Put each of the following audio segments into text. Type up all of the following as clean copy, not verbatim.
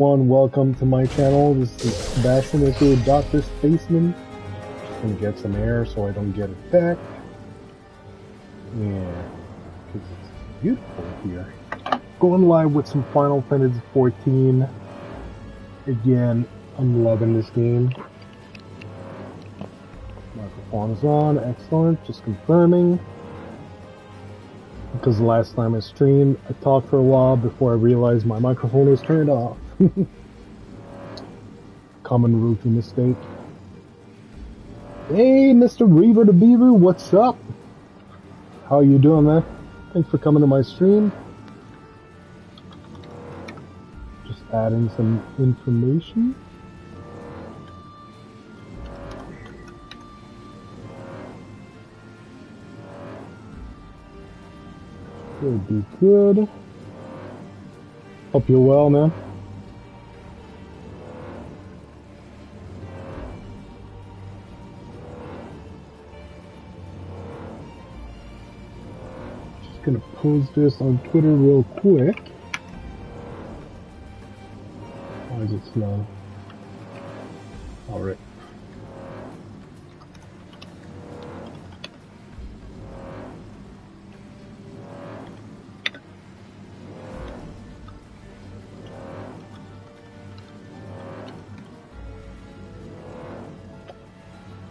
everyone, welcome to my channel. This is Sebastian with you, Dr. Spaceman. Just gonna get some air so I don't get attacked. Yeah, because it's beautiful here. Going live with some Final Fantasy XIV. Again, I'm loving this game. Microphone is on, excellent, just confirming. Because the last time I streamed, I talked for a while before I realized my microphone was turned off. Common rookie mistake. Hey, Mr. Reaver the Beaver, what's up? How you doing, man? Thanks for coming to my stream. Just adding some information. Should be good. Hope you're well, man. Just gonna post this on Twitter real quick. Why is it slow? Alright.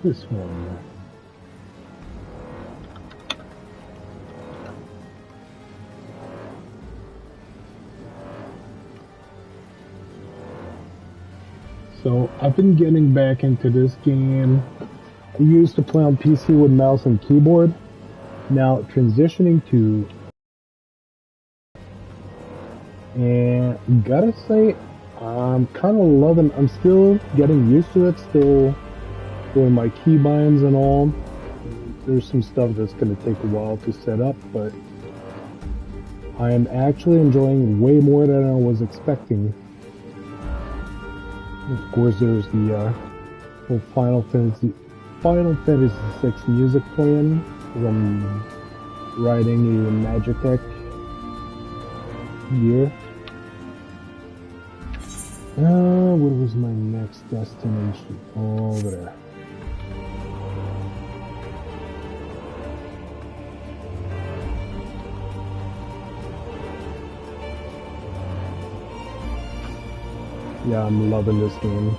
This one. So I've been getting back into this game. I used to play on PC with mouse and keyboard. Now transitioning to, and gotta say, I'm kind of loving. I'm still getting used to it. Still doing my keybinds and all. There's some stuff that's going to take a while to set up, but I am actually enjoying way more than I was expecting. Of course, there's the whole Final Fantasy VI music playing from riding a Magitech gear. What was my next destination? Over there. Yeah, I'm loving this game.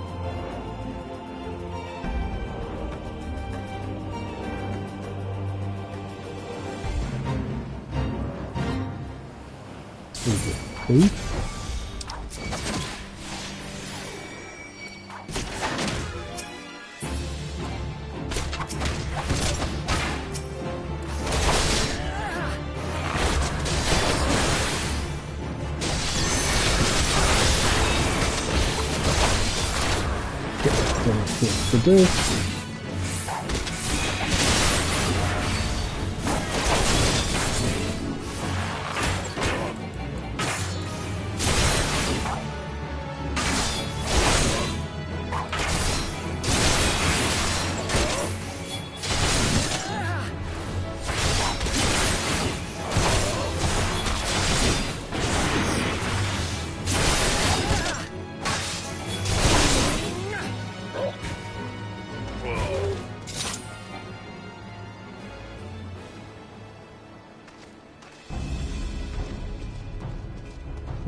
Is it safe? To this.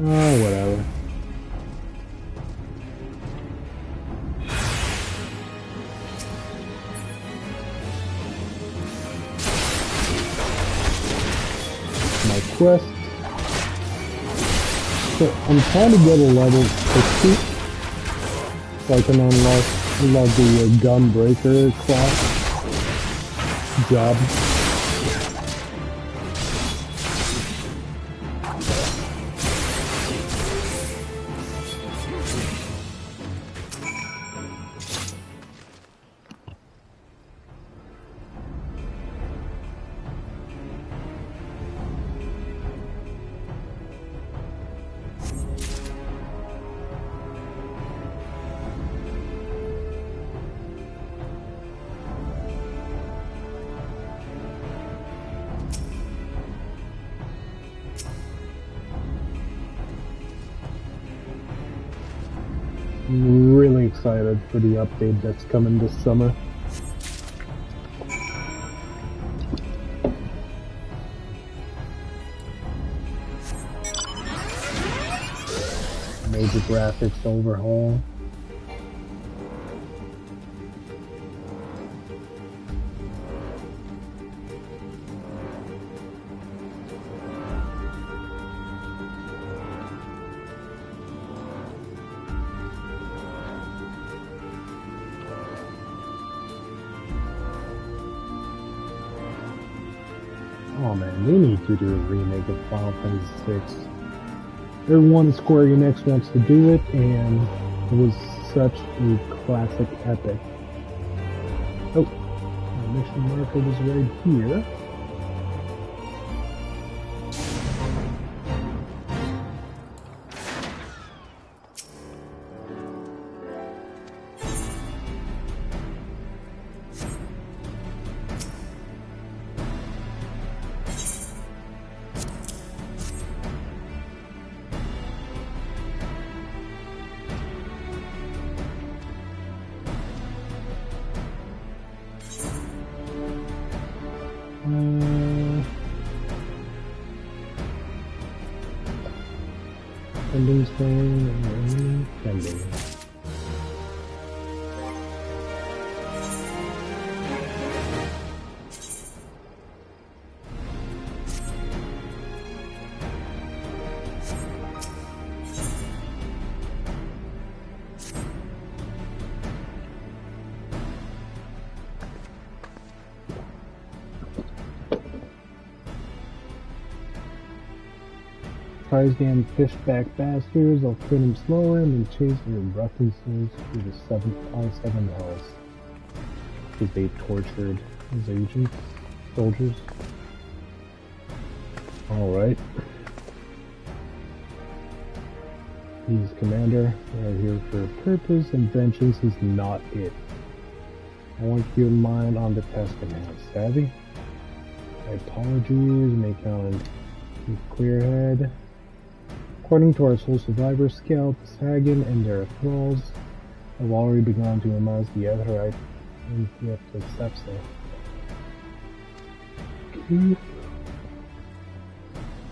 Oh, whatever. My quest. So I'm trying to get a level 60 so I can unlock the Gunbreaker class job. I'm really excited for the update that's coming this summer. Major graphics overhaul. Oh man, they need to do a remake of Final Fantasy VI. Everyone at Square Enix wants to do it, and it was such a classic epic. Oh, my mission marker was right here. Pending thing, pending. Prize damn fishback bastards, I'll kill them slower and then chase their references through the 757 hells. Because they tortured his agents, soldiers. Alright. He's commander, we are here for a purpose, and vengeance is not it. I want your mind on the task at hand, savvy? My apologies, may count clear head. According to our sole survivor scout, Sagan and their thralls have already begun to amass the Aetheryte and we have to accept so. Okay.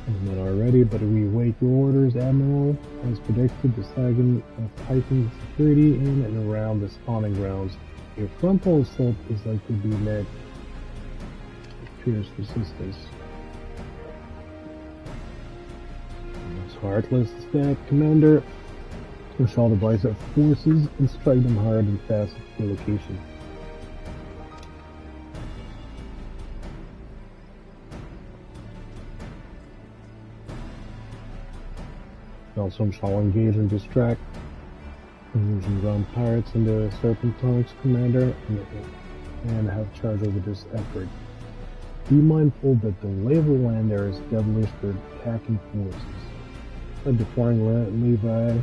I'm not already, but we await your orders, Admiral. As predicted, the Sagan have heightened security in and around the spawning grounds. Your frontal assault is likely to be met with fierce resistance. Heartless staff commander, push all the bicep forces and strike them hard and fast at the location. Also, shall engage and distract using ground pirates and the Serpentonics commander and have charge over this effort. Be mindful that the lay of the land there is devilish for attacking forces. By deploying Levi,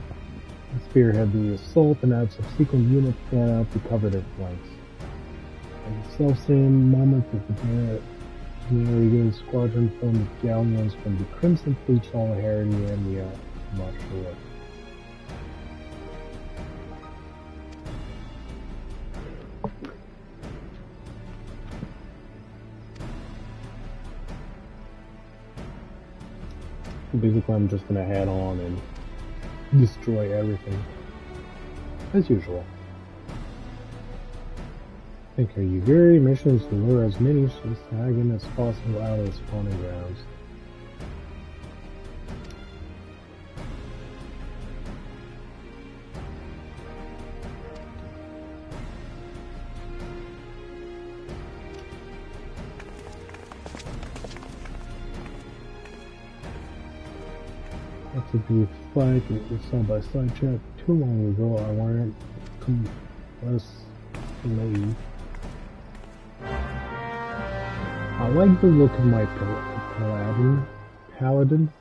spearhead the assault and have subsequent units fan out to cover their flanks. At the self-same moment that the American squadron formed the galleons from the Crimson Fleet Solidarity and the Marshal. Basically, I'm just gonna head on and destroy everything. As usual. I think our very mission is to lure as many Sagan as possible out of the spawning grounds. To be a fight with the side-by-side chat too long ago. I wanted to come less late. I like the look of my paladin,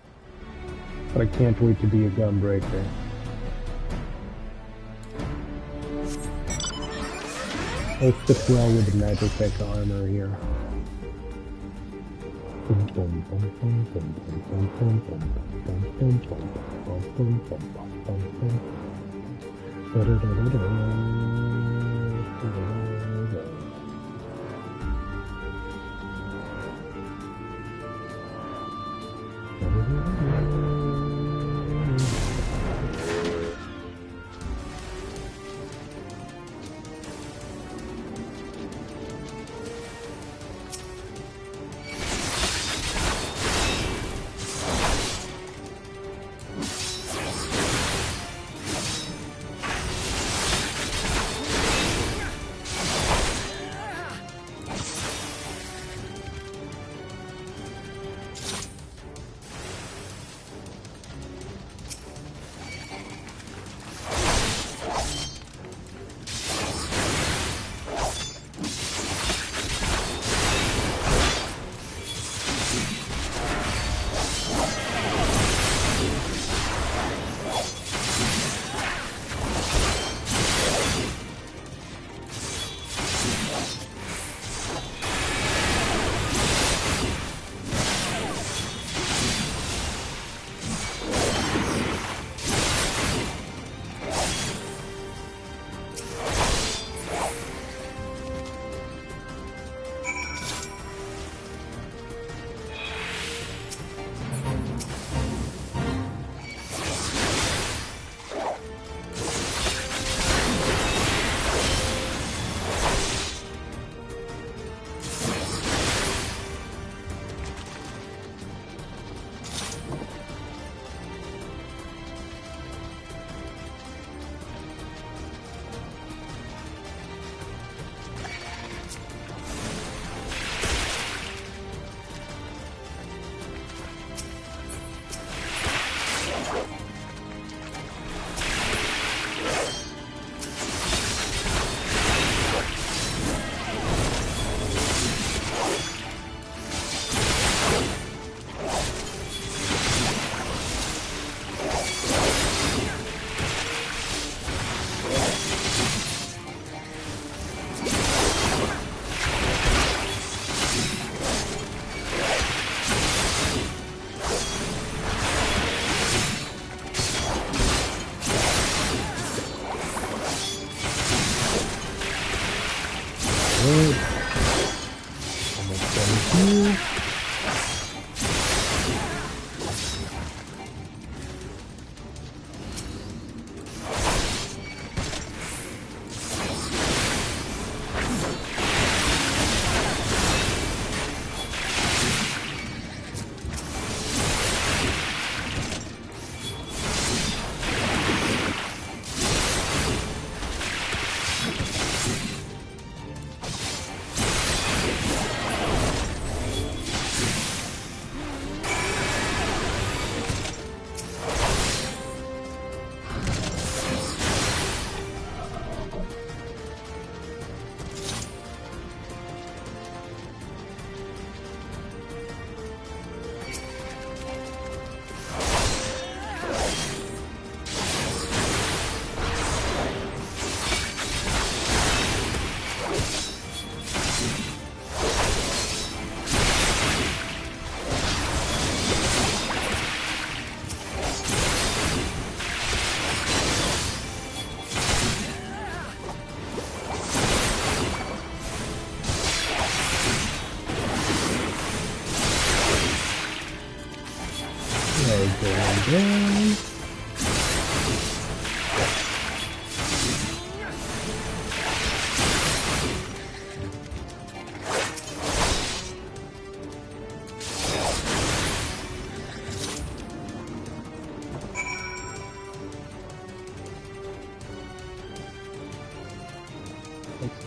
but I can't wait to be a gunbreaker. I'll fit well with the Magitech armor here. Down. Looks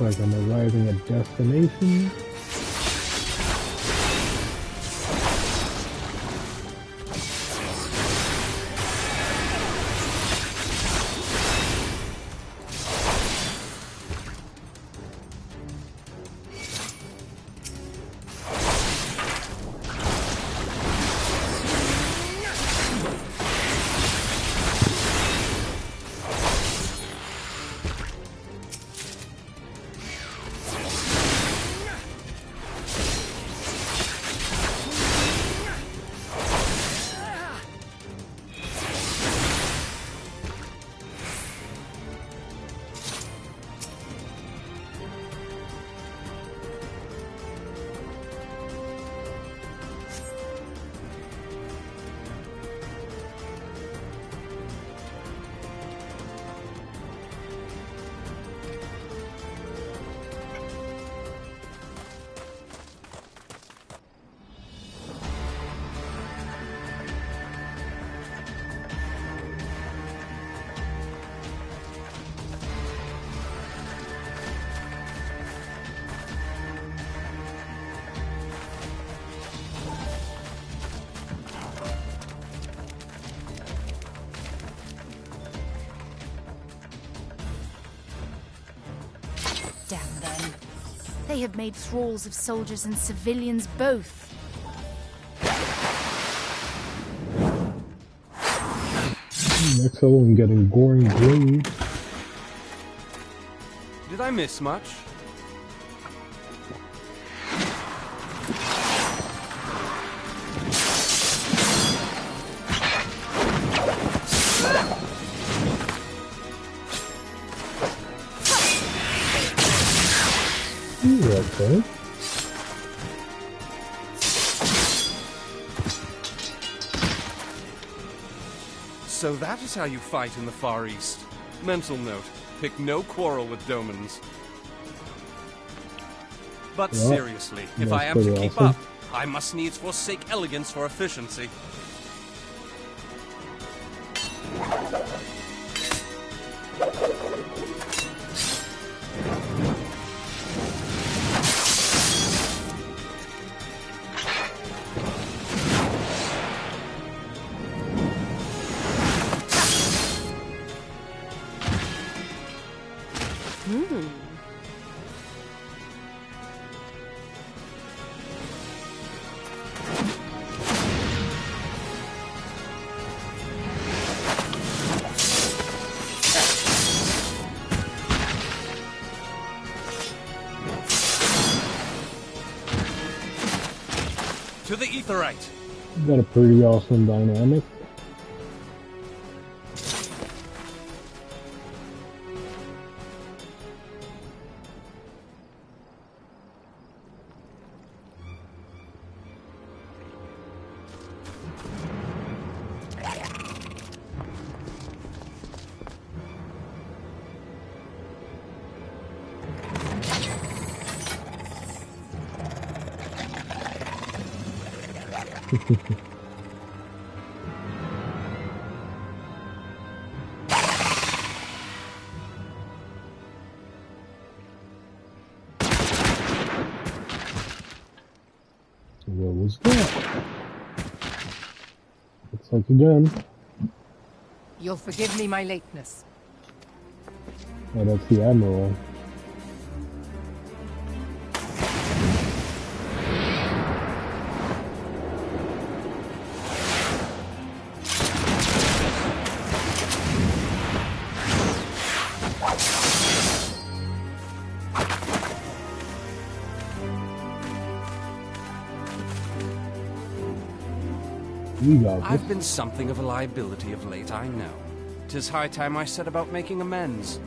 like I'm arriving at destination. Damn them. They have made thralls of soldiers and civilians both. Next level, I'm getting Goring Blade. Did I miss much? Okay. So that is how you fight in the Far East. Mental note, pick no quarrel with Domans. But Well, seriously, if I am to keep up, I must needs forsake elegance for efficiency. To the Aetheryte! Got a pretty awesome dynamic. What was that? Looks like again. You'll forgive me my lateness. Oh, that's the Admiral. I've been something of a liability of late, I know. 'Tis high time I set about making amends.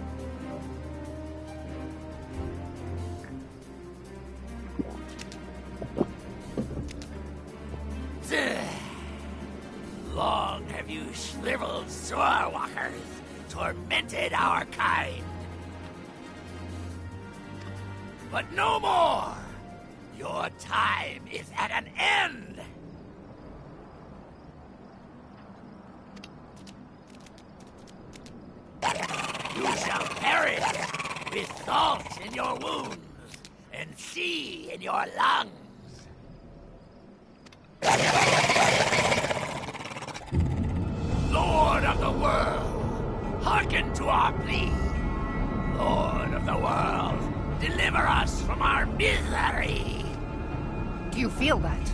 Long have you shriveled Zorwalkers tormented our kind. But no more! Your time is at an end! You shall perish with salt in your wounds and sea in your lungs. Lord of the world, hearken to our plea. Lord of the world, deliver us from our misery. Do you feel that?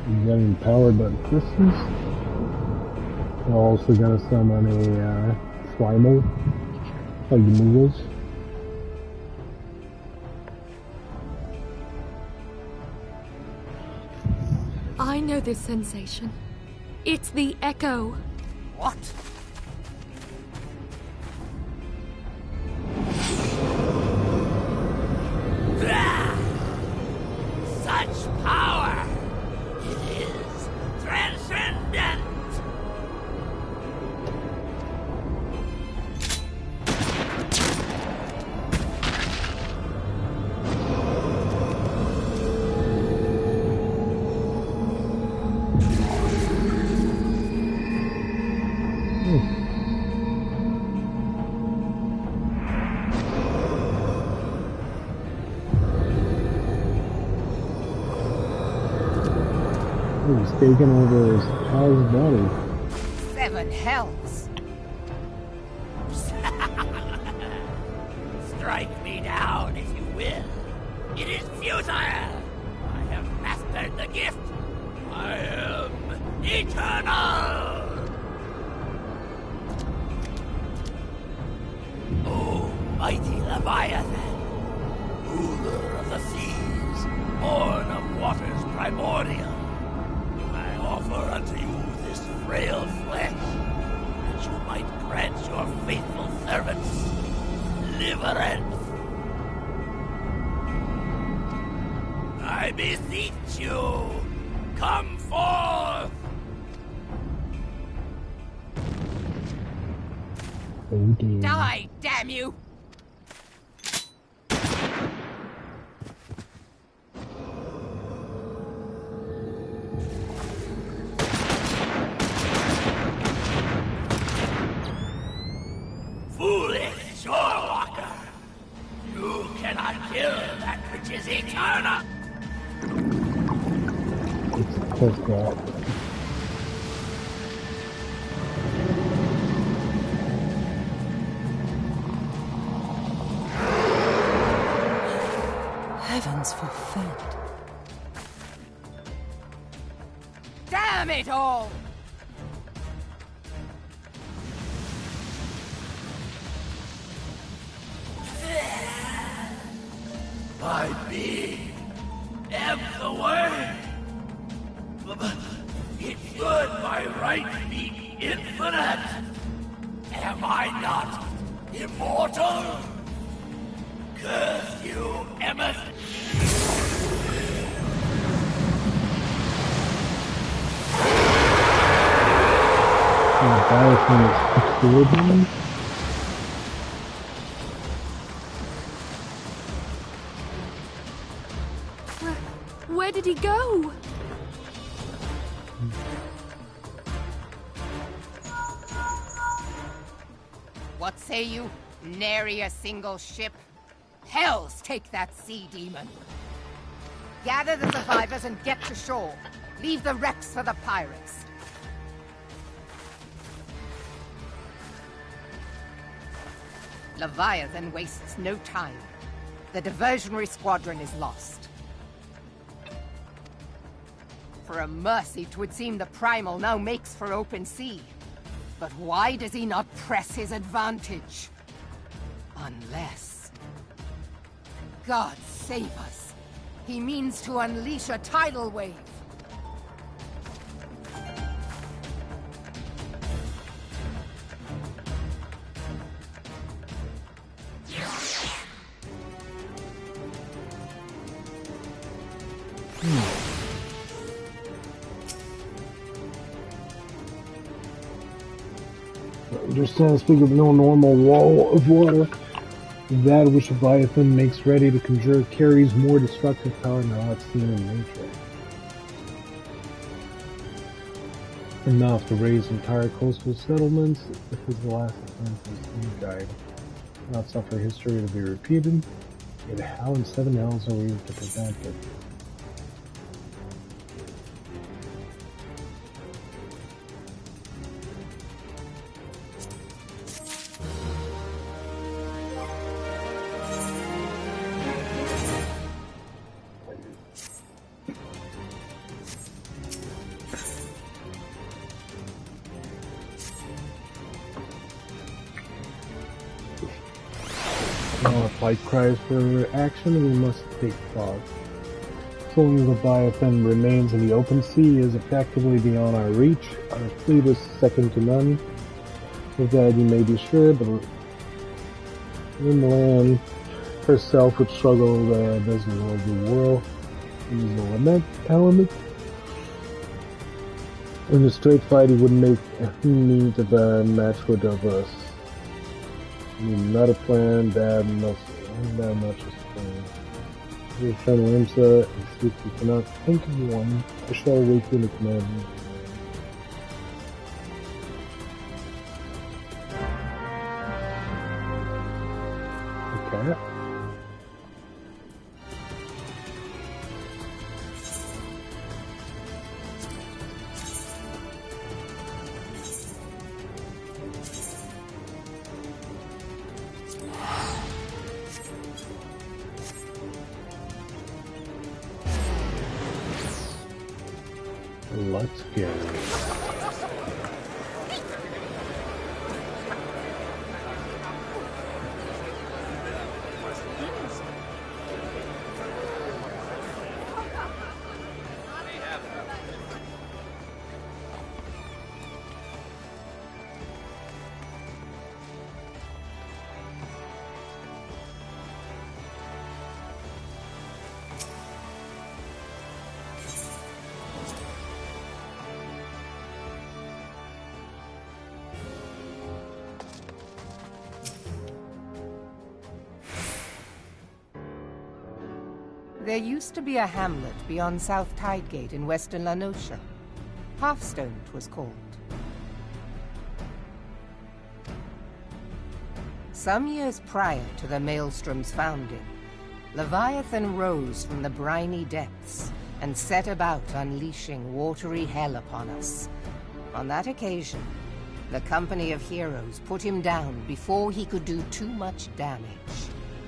I'm getting powered by crystals. We're also gonna summon a primal, like the Moogles. I know this sensation. It's the echo. What? Such power! It is transcendent! He's taking over his pal's body. 7 hells. mighty Leviathan, ruler of the seas, born of waters primordial. I offer unto you this frail flesh, that you might grant your faithful servants deliverance. I beseech you, come forth! Oh dear. Die, damn you! Foolish shorewalker! You cannot kill that which is eternal! It's just that. Heavens forfend. Damn it all! My being am the way. It should by right be infinite. Am I not immortal? Curse you, Emmet. The Biosyn is absorbing. Where did he go? What say you? Nary a single ship? Hells take that sea demon! Gather the survivors and get to shore. Leave the wrecks for the pirates. Leviathan wastes no time. The diversionary squadron is lost. For a mercy, 'twould seem the Primal now makes for open sea. But why does he not press his advantage? Unless... God save us! He means to unleash a tidal wave. Understand, speak of no normal wall of water. That which Leviathan makes ready to conjure carries more destructive power not seen in nature. Enough to raise entire coastal settlements if his last attempt was died. Not suffer history to be repeated. Yet how in seven hells are we to prevent it? If light cries for action, we must take thought. So long as Leviathan remains in the open sea is effectively beyond our reach. Our fleet is second to none. Of that you may be sure, but Rimland herself would struggle as the world the world. Use the lament element. In a straight fight, he would make need of a match for us. Not a plan, that much is planned. Your friend Limsa, and see if you cannot think of one. I shall wait in the command room. Okay. Let's go. There used to be a hamlet beyond South Tidegate in western La Noscia. Hearthstone, it was called. Some years prior to the Maelstrom's founding, Leviathan rose from the briny depths and set about unleashing watery hell upon us. On that occasion, the Company of Heroes put him down before he could do too much damage.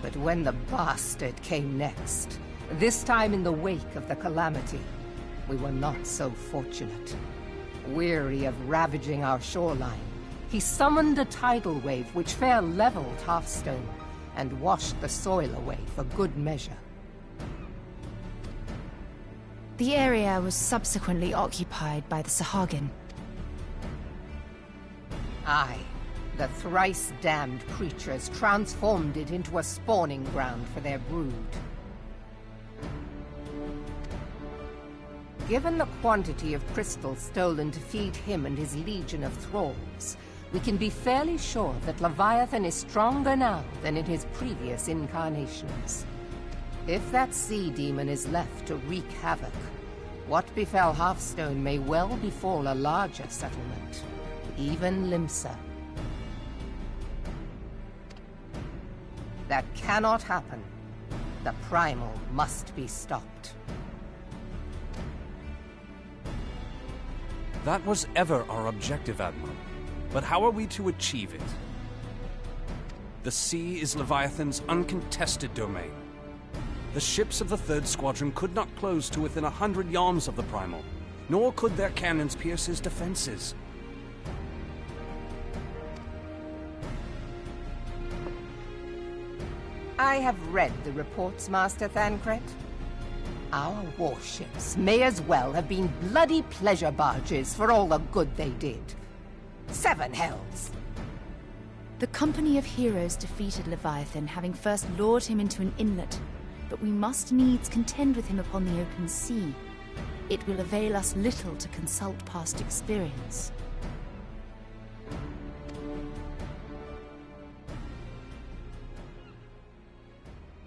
But when the bastard came next, this time in the wake of the calamity, we were not so fortunate. Weary of ravaging our shoreline, he summoned a tidal wave which fair leveled Hearthstone and washed the soil away for good measure. The area was subsequently occupied by the Sahagin. Aye, the thrice-damned creatures transformed it into a spawning ground for their brood. Given the quantity of crystals stolen to feed him and his legion of thralls, we can be fairly sure that Leviathan is stronger now than in his previous incarnations. If that sea demon is left to wreak havoc, what befell Hearthstone may well befall a larger settlement, even Limsa. That cannot happen. The Primal must be stopped. That was ever our objective, Admiral. But how are we to achieve it? The sea is Leviathan's uncontested domain. The ships of the 3rd Squadron could not close to within 100 yards of the Primal, nor could their cannons pierce his defenses. I have read the reports, Master Thancred. Our warships may as well have been bloody pleasure barges for all the good they did. 7 hells! The Company of Heroes defeated Leviathan, having first lured him into an inlet, but we must needs contend with him upon the open sea. It will avail us little to consult past experience.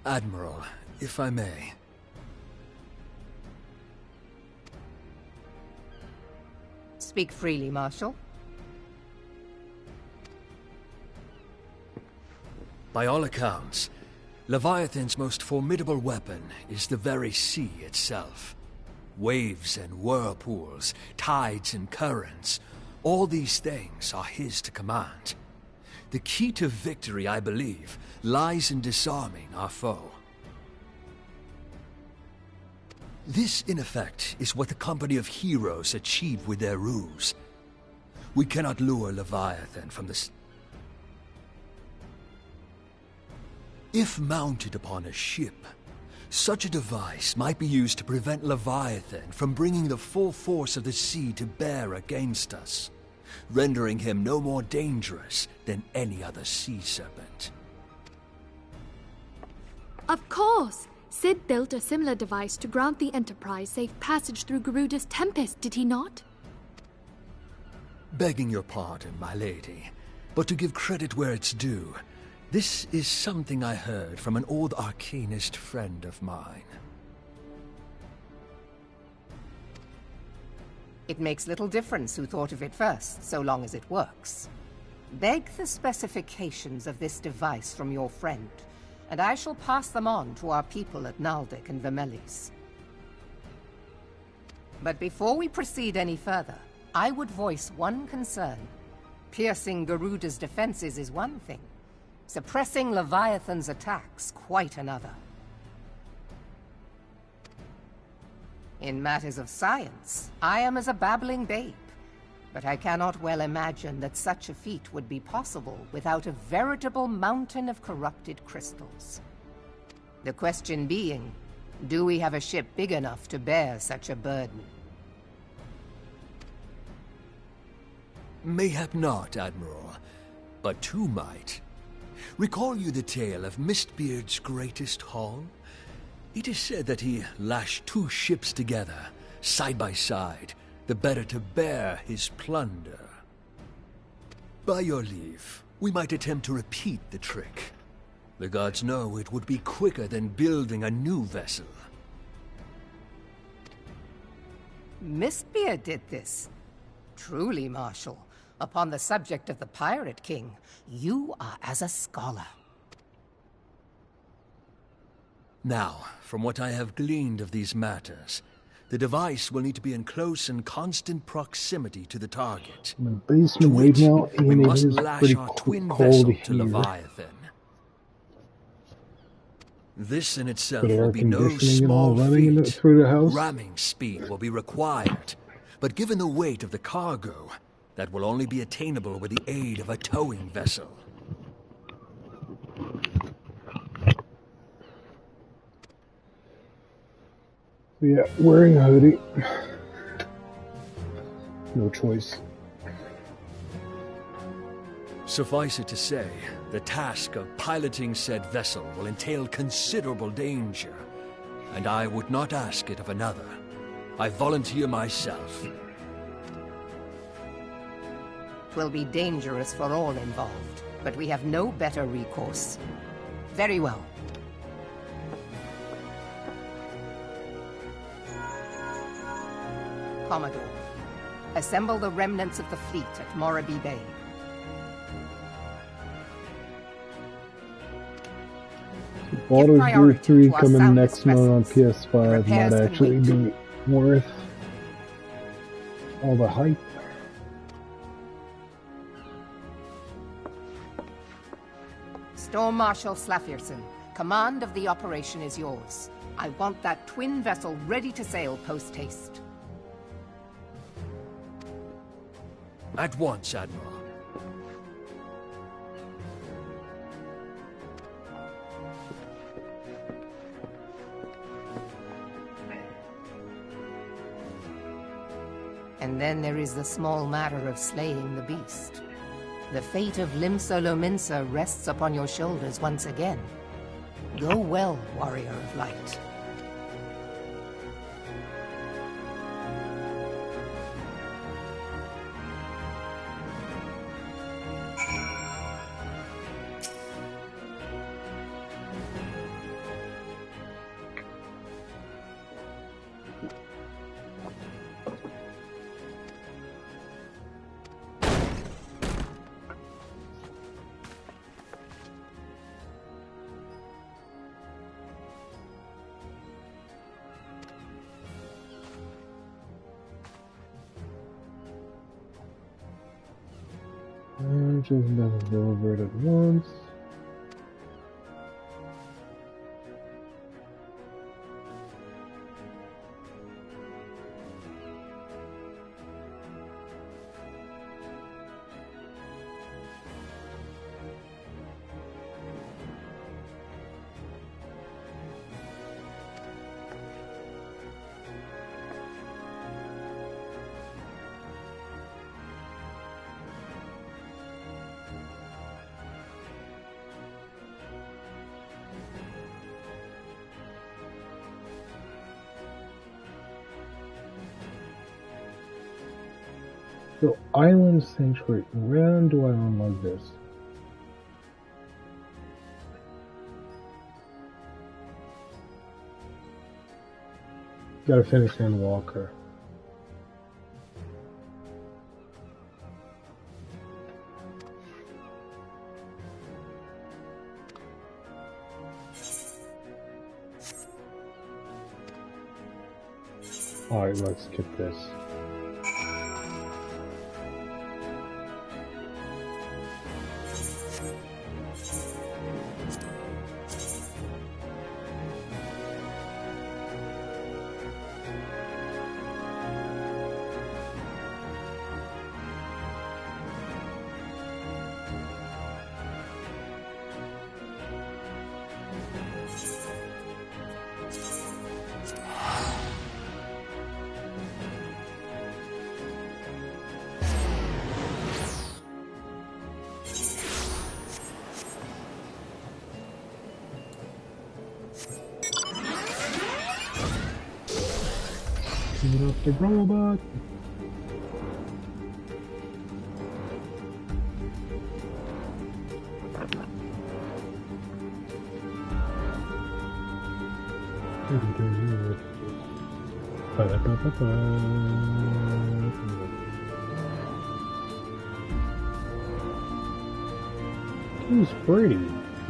Admiral, if I may. Speak freely, Marshal. By all accounts, Leviathan's most formidable weapon is the very sea itself. Waves and whirlpools, tides and currents, all these things are his to command. The key to victory, I believe, lies in disarming our foe. This, in effect, is what the Company of Heroes achieved with their ruse. We cannot lure Leviathan from the... If mounted upon a ship, such a device might be used to prevent Leviathan from bringing the full force of the sea to bear against us, rendering him no more dangerous than any other sea serpent. Of course! Sid built a similar device to grant the Enterprise safe passage through Garuda's Tempest, did he not? Begging your pardon, my lady, but to give credit where it's due, this is something I heard from an old arcanist friend of mine. It makes little difference who thought of it first, so long as it works. Beg the specifications of this device from your friend, and I shall pass them on to our people at Naldic and Vermelis. But before we proceed any further, I would voice one concern. Piercing Garuda's defenses is one thing. Suppressing Leviathan's attacks, quite another. In matters of science, I am as a babbling babe, but I cannot well imagine that such a feat would be possible without a veritable mountain of corrupted crystals. The question being, do we have a ship big enough to bear such a burden? Mayhap not, Admiral, but two might. Recall you the tale of Mistbeard's greatest haul? It is said that he lashed 2 ships together, side by side, the better to bear his plunder. By your leave, we might attempt to repeat the trick. The gods know it would be quicker than building a new vessel. Mistbeard did this. Truly, Marshal, upon the subject of the Pirate King, you are as a scholar. Now, from what I have gleaned of these matters, the device will need to be in close and constant proximity to the target. I'm in the basement right which now, we and it must is lash pretty our twin cold vessel to here. Leviathan. This in itself Bit of will air be no conditioning and all small running feat. through the house. Ramming speed will be required, but given the weight of the cargo, that will only be attainable with the aid of a towing vessel. Yeah, wearing a hoodie. No choice. Suffice it to say, the task of piloting said vessel will entail considerable danger, and I would not ask it of another. I volunteer myself. 'Twill be dangerous for all involved, but we have no better recourse. Very well. Commodore, assemble the remnants of the fleet at Morabee Bay. Baldur's priority Gate 3 to our coming soundest next month on vessels. PS5 Repairs might can actually wait. be worth all the hype. Storm Marshal Slafierson, command of the operation is yours. I want that twin vessel ready to sail post-haste. At once, Admiral. And then there is the small matter of slaying the beast. The fate of Limsa Lominsa rests upon your shoulders once again. Go well, Warrior of Light. Just doesn't deliver it at once. So, Island Sanctuary. Where do I unlock this? Gotta finish Endwalker. Alright, let's skip this. Shoot up the robot. It's pretty.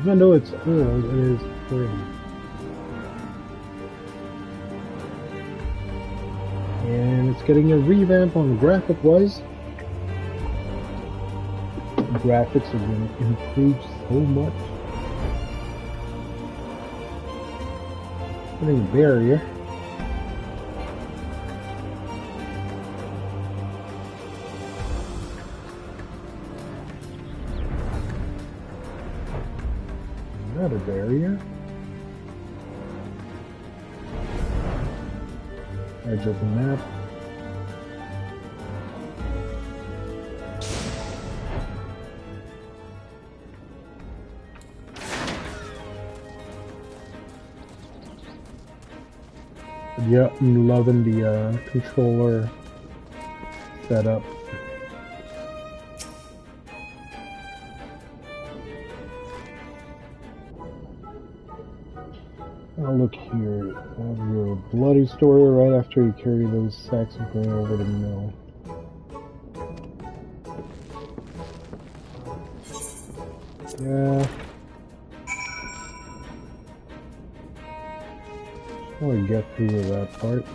Even though it's old, it is pretty. And it's getting a revamp on graphic-wise. The graphics are going to improve so much. Getting a barrier. Another barrier. Edge of the map. Yep, I'm loving the controller setup. Now look here, you have your bloody story right after you carry those sacks of grain over the mill. Yeah. I want to get through to that part.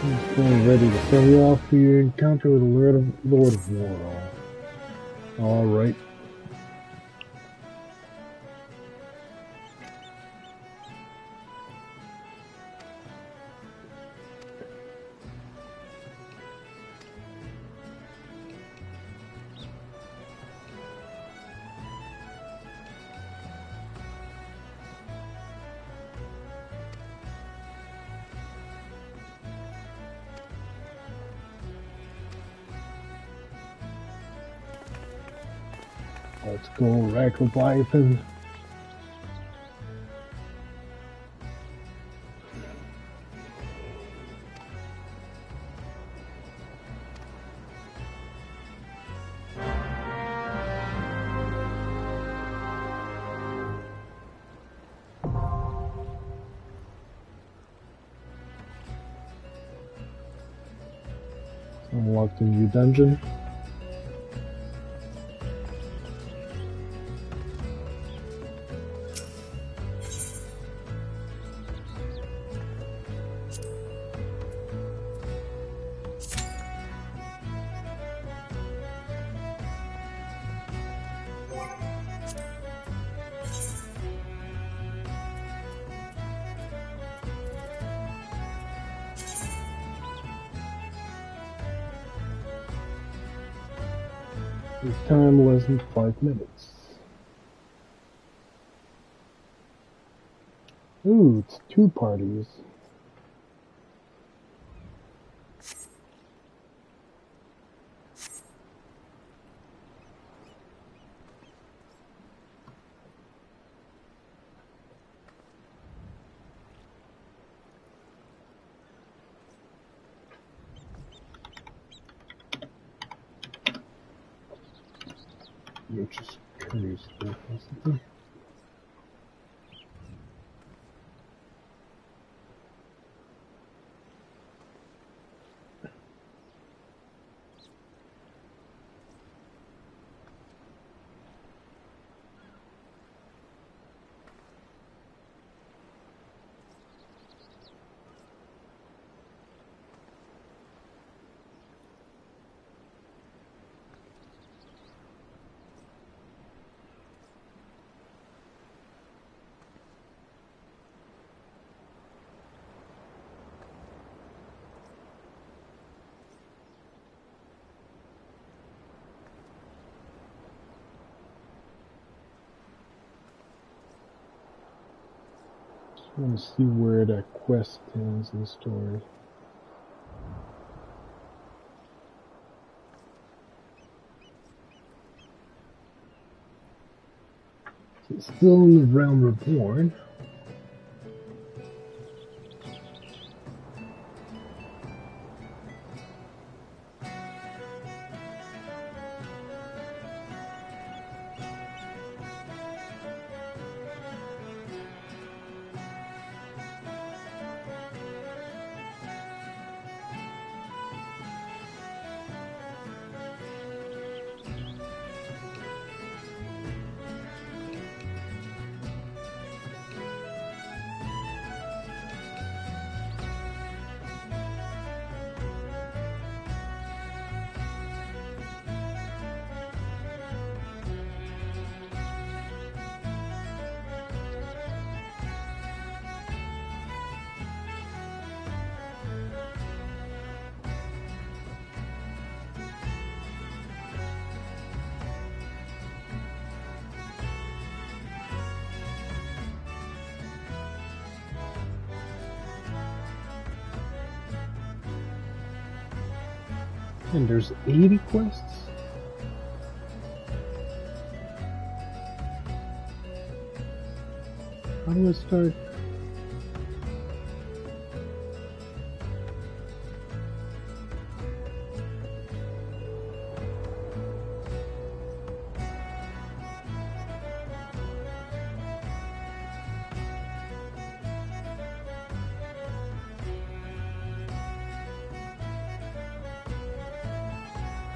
He's getting ready to send you off for your encounter with the Lord of War. Alright. Let's go, Leviathan. Unlocked a new dungeon. This time less than 5 minutes. Ooh, it's 2 parties. You're just curious about something. I want to see where that quest ends in the story. So it's still in the Realm Reborn. And there's 80 quests? How do I start?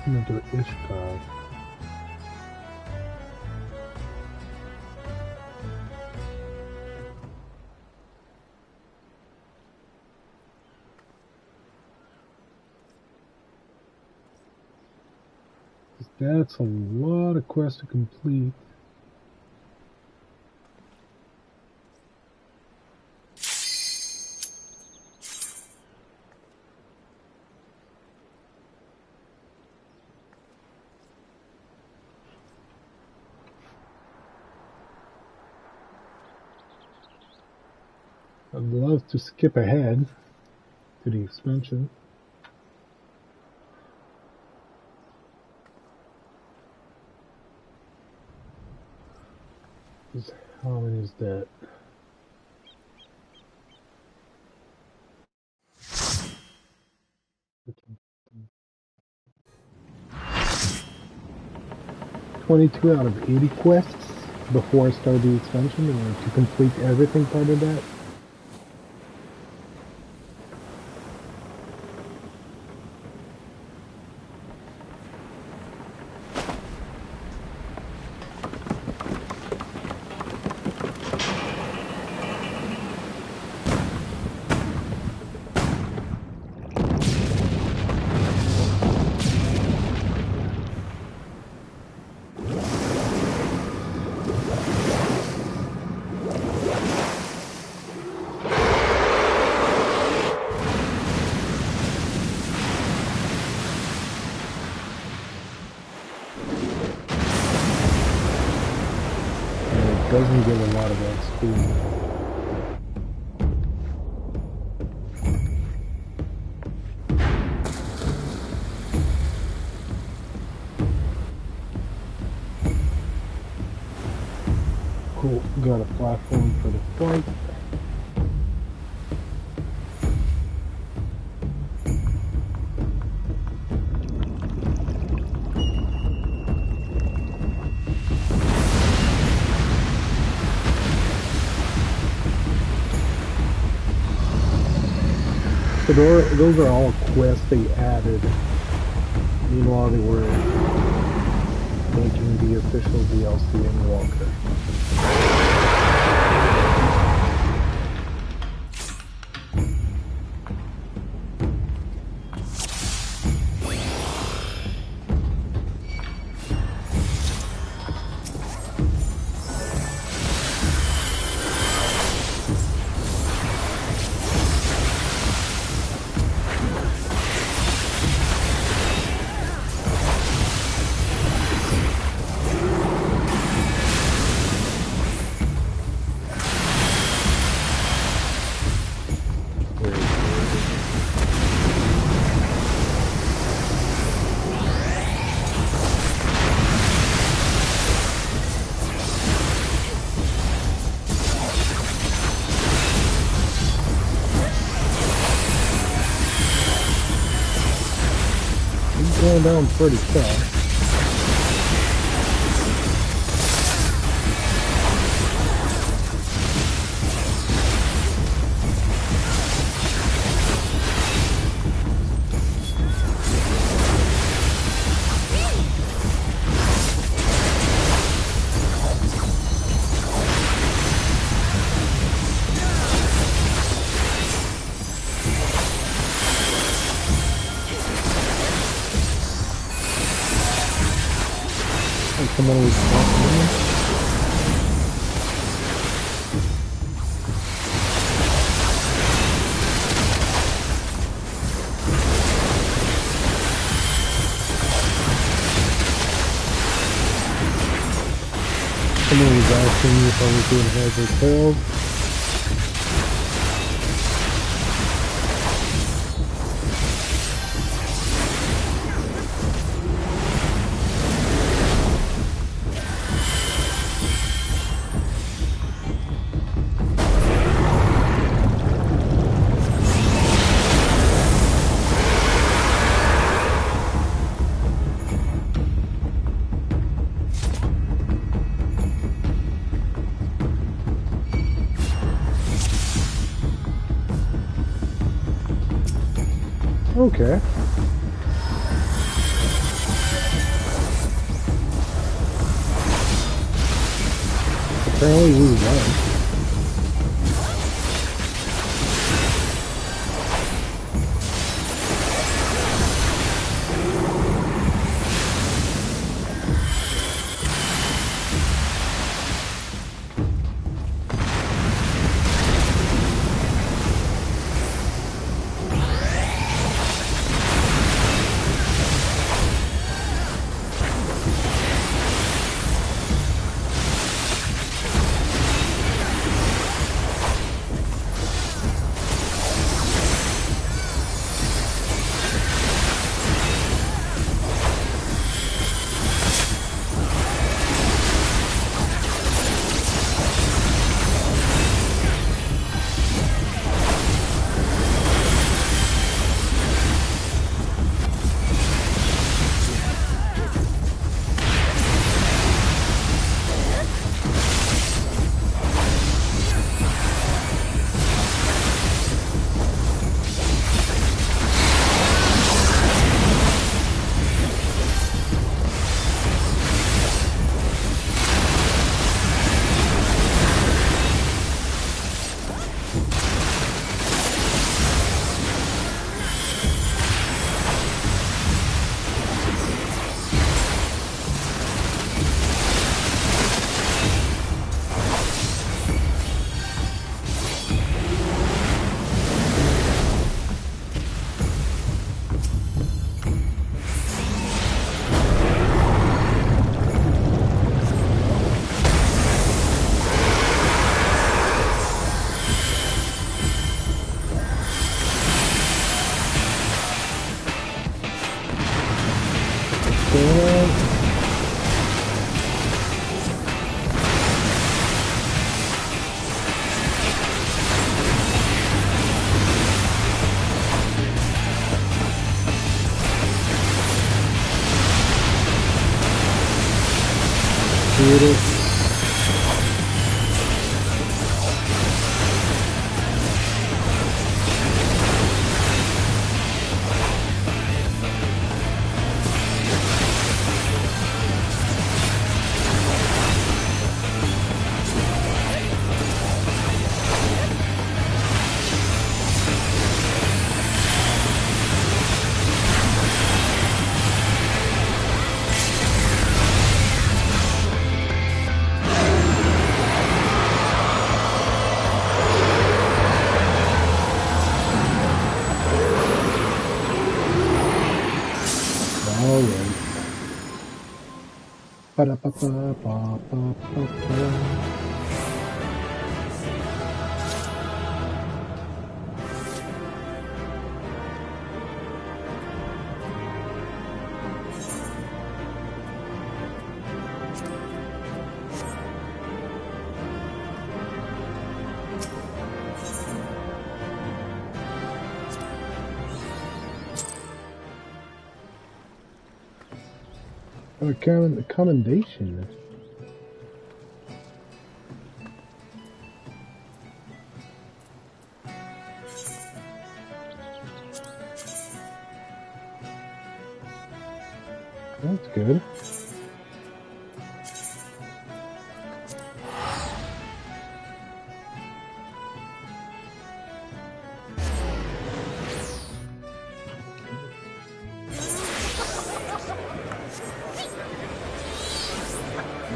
Another Ishgard. That's a lot of quests to complete. I'd love to skip ahead to the expansion. How many is that? Okay. 22 out of 80 quests before I start the expansion, and to complete everything part of that. Doesn't give a lot of XP. Cool, got a platform for the fight. So those are all quests they added. Meanwhile, they were making the official DLC in Walker. going down pretty fast. Someone was walking in. Someone was asking me if I was doing heads or tails. Okay. Apparently we won. Ba-da-ba-ba-ba-ba-ba-ba. A commendation. That's good.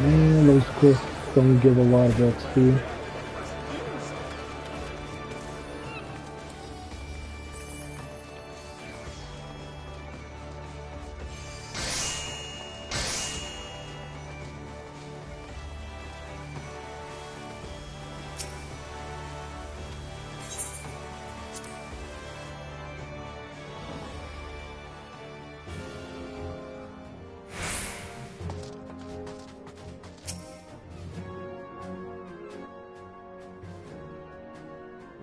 Man, those quests don't give a lot of XP.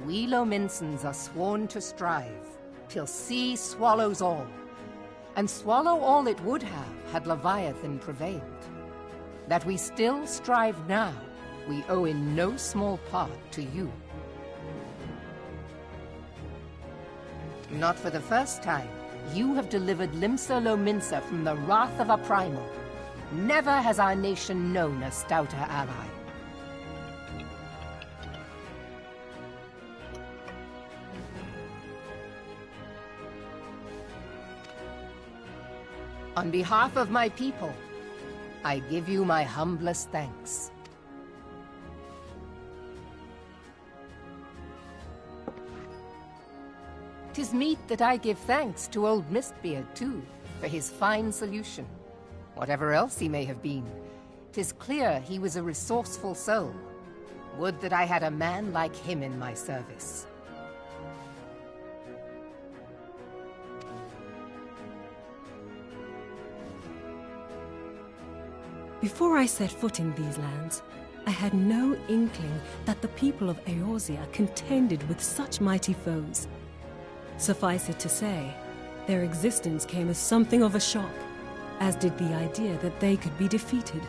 We Lominsons are sworn to strive, till sea swallows all. And swallow all it would have, had Leviathan prevailed. That we still strive now, we owe in no small part to you. Not for the first time, you have delivered Limsa Lominsa from the wrath of a primal. Never has our nation known a stouter ally. On behalf of my people, I give you my humblest thanks. 'Tis meet that I give thanks to old Mistbeard, too, for his fine solution. Whatever else he may have been, 'tis clear he was a resourceful soul. Would that I had a man like him in my service. Before I set foot in these lands, I had no inkling that the people of Eorzea contended with such mighty foes. Suffice it to say, their existence came as something of a shock, as did the idea that they could be defeated.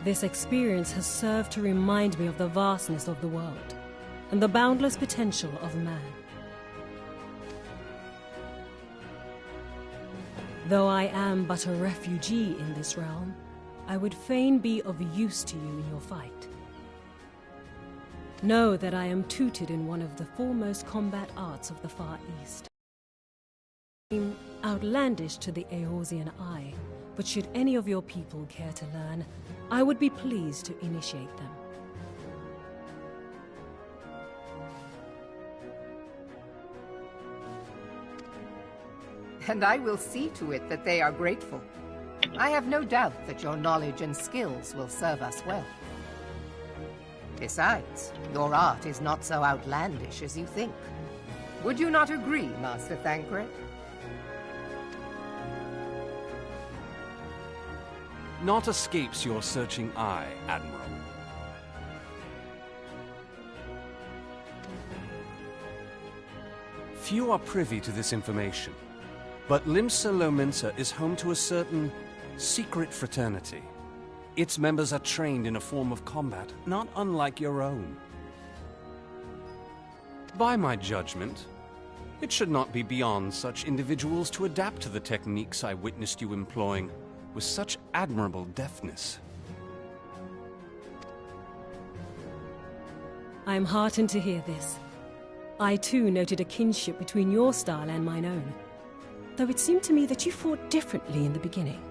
This experience has served to remind me of the vastness of the world, and the boundless potential of man. Though I am but a refugee in this realm, I would fain be of use to you in your fight. Know that I am tutored in one of the foremost combat arts of the Far East. Outlandish to the Eorzean eye, but should any of your people care to learn, I would be pleased to initiate them. And I will see to it that they are grateful. I have no doubt that your knowledge and skills will serve us well. Besides, your art is not so outlandish as you think. Would you not agree, Master Thancred? Naught escapes your searching eye, Admiral. Few are privy to this information, but Limsa Lominsa is home to a certain secret fraternity. Its members are trained in a form of combat not unlike your own. By my judgment, it should not be beyond such individuals to adapt to the techniques I witnessed you employing with such admirable deftness. I am heartened to hear this. I too noted a kinship between your style and mine own, though it seemed to me that you fought differently in the beginning.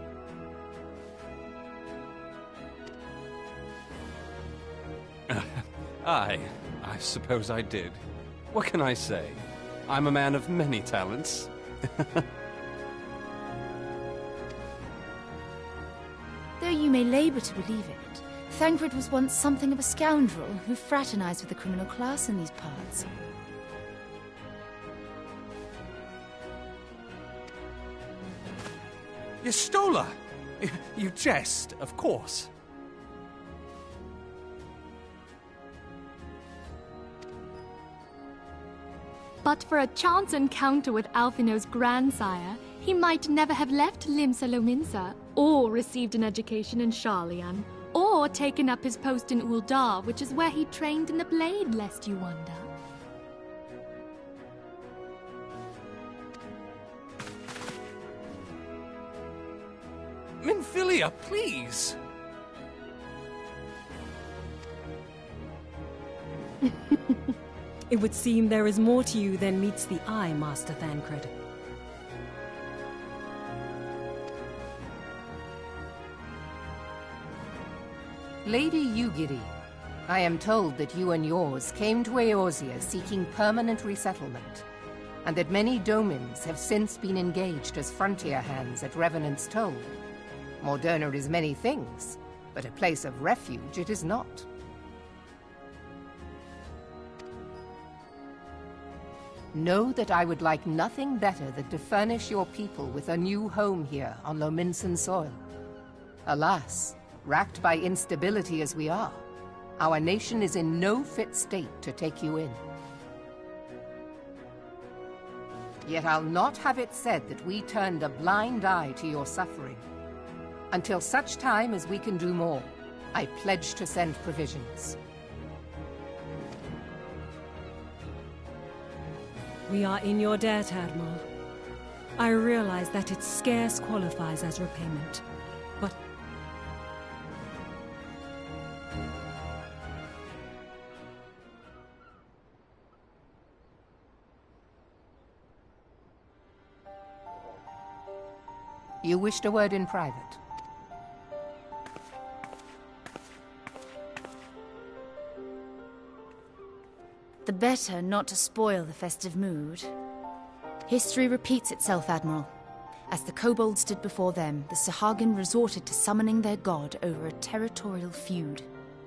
I suppose I did. What can I say? I'm a man of many talents. Though you may labor to believe it, Thancred was once something of a scoundrel who fraternized with the criminal class in these parts. Y'shtola! You jest, of course. But for a chance encounter with Alphinaud's grandsire, He might never have left Limsa Lominsa, or received an education in Sharlayan, or taken up his post in Uldar, which is where he trained in the blade, lest you wonder. Minfilia, please! It would seem there is more to you than meets the eye, Master Thancred. Lady Yugiri, I am told that you and yours came to Eorzea seeking permanent resettlement, and that many domins have since been engaged as frontier hands at Revenant's Toll. Morderna is many things, but a place of refuge it is not. Know that I would like nothing better than to furnish your people with a new home here on Lominsan soil. Alas, racked by instability as we are, our nation is in no fit state to take you in. Yet I'll not have it said that we turned a blind eye to your suffering. Until such time as we can do more, I pledge to send provisions. We are in your debt, Admiral. I realize that it scarce qualifies as repayment, but... You wished a word in private. The better not to spoil the festive mood. History repeats itself, Admiral. As the kobolds did before them, the Sahagin resorted to summoning their god over a territorial feud.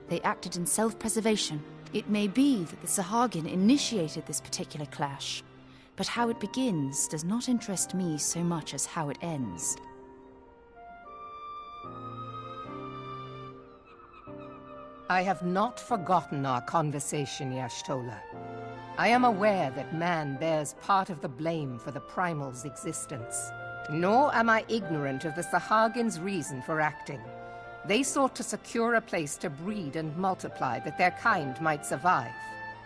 They acted in self-preservation. It may be that the Sahagin initiated this particular clash, but how it begins does not interest me so much as how it ends. I have not forgotten our conversation, Y'ashtola. I am aware that man bears part of the blame for the Primal's existence. Nor am I ignorant of the Sahagin's reason for acting. They sought to secure a place to breed and multiply that their kind might survive.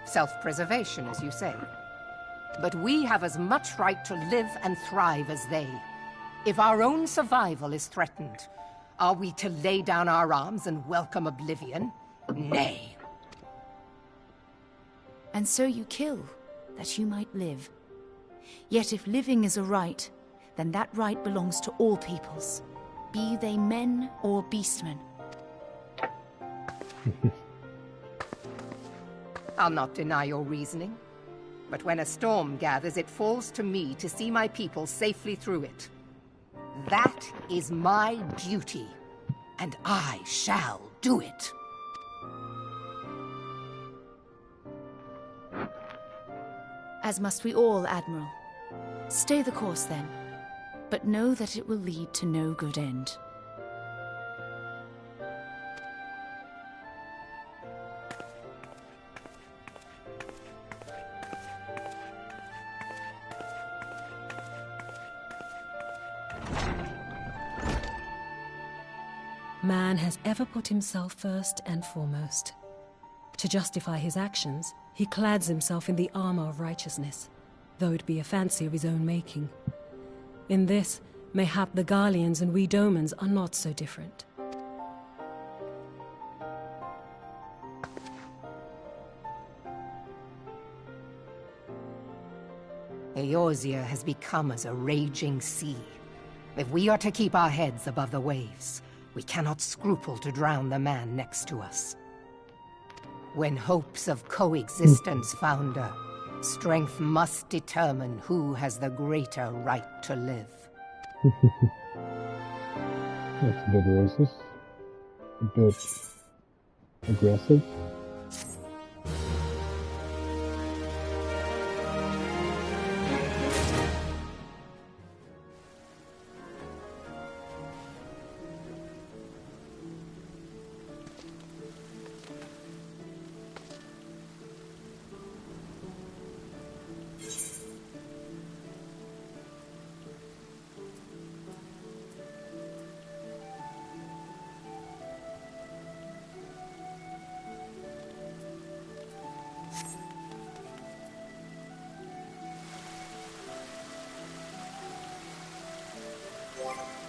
Self-preservation, as you say. But we have as much right to live and thrive as they. If our own survival is threatened, are we to lay down our arms and welcome oblivion? Nay. And so you kill, that you might live. Yet if living is a right, then that right belongs to all peoples, be they men or beastmen. I'll not deny your reasoning, but when a storm gathers, it falls to me to see my people safely through it. That is my duty, and I shall do it. As must we all, Admiral. Stay the course, then. But know that it will lead to no good end. Man has ever put himself first and foremost. To justify his actions, he clads himself in the armor of righteousness, though it be a fancy of his own making. In this, mayhap the Garleans and we Domans are not so different. Eorzea has become as a raging sea. If we are to keep our heads above the waves, we cannot scruple to drown the man next to us. When hopes of coexistence founder, strength must determine who has the greater right to live. That's a bit racist. A bit aggressive.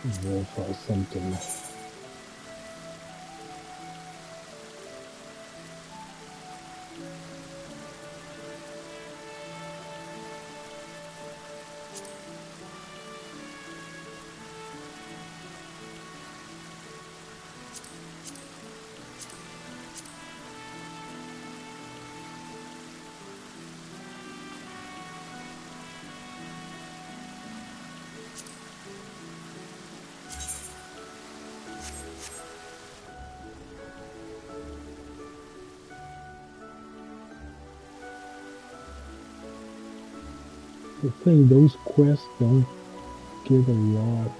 Verify something. The thing, those quests don't give a lot.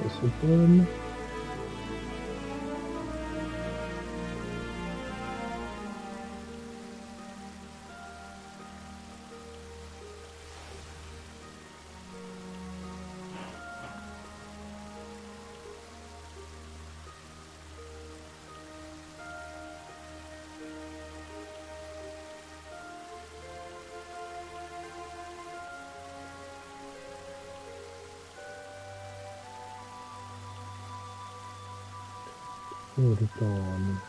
Discipline. Put it on.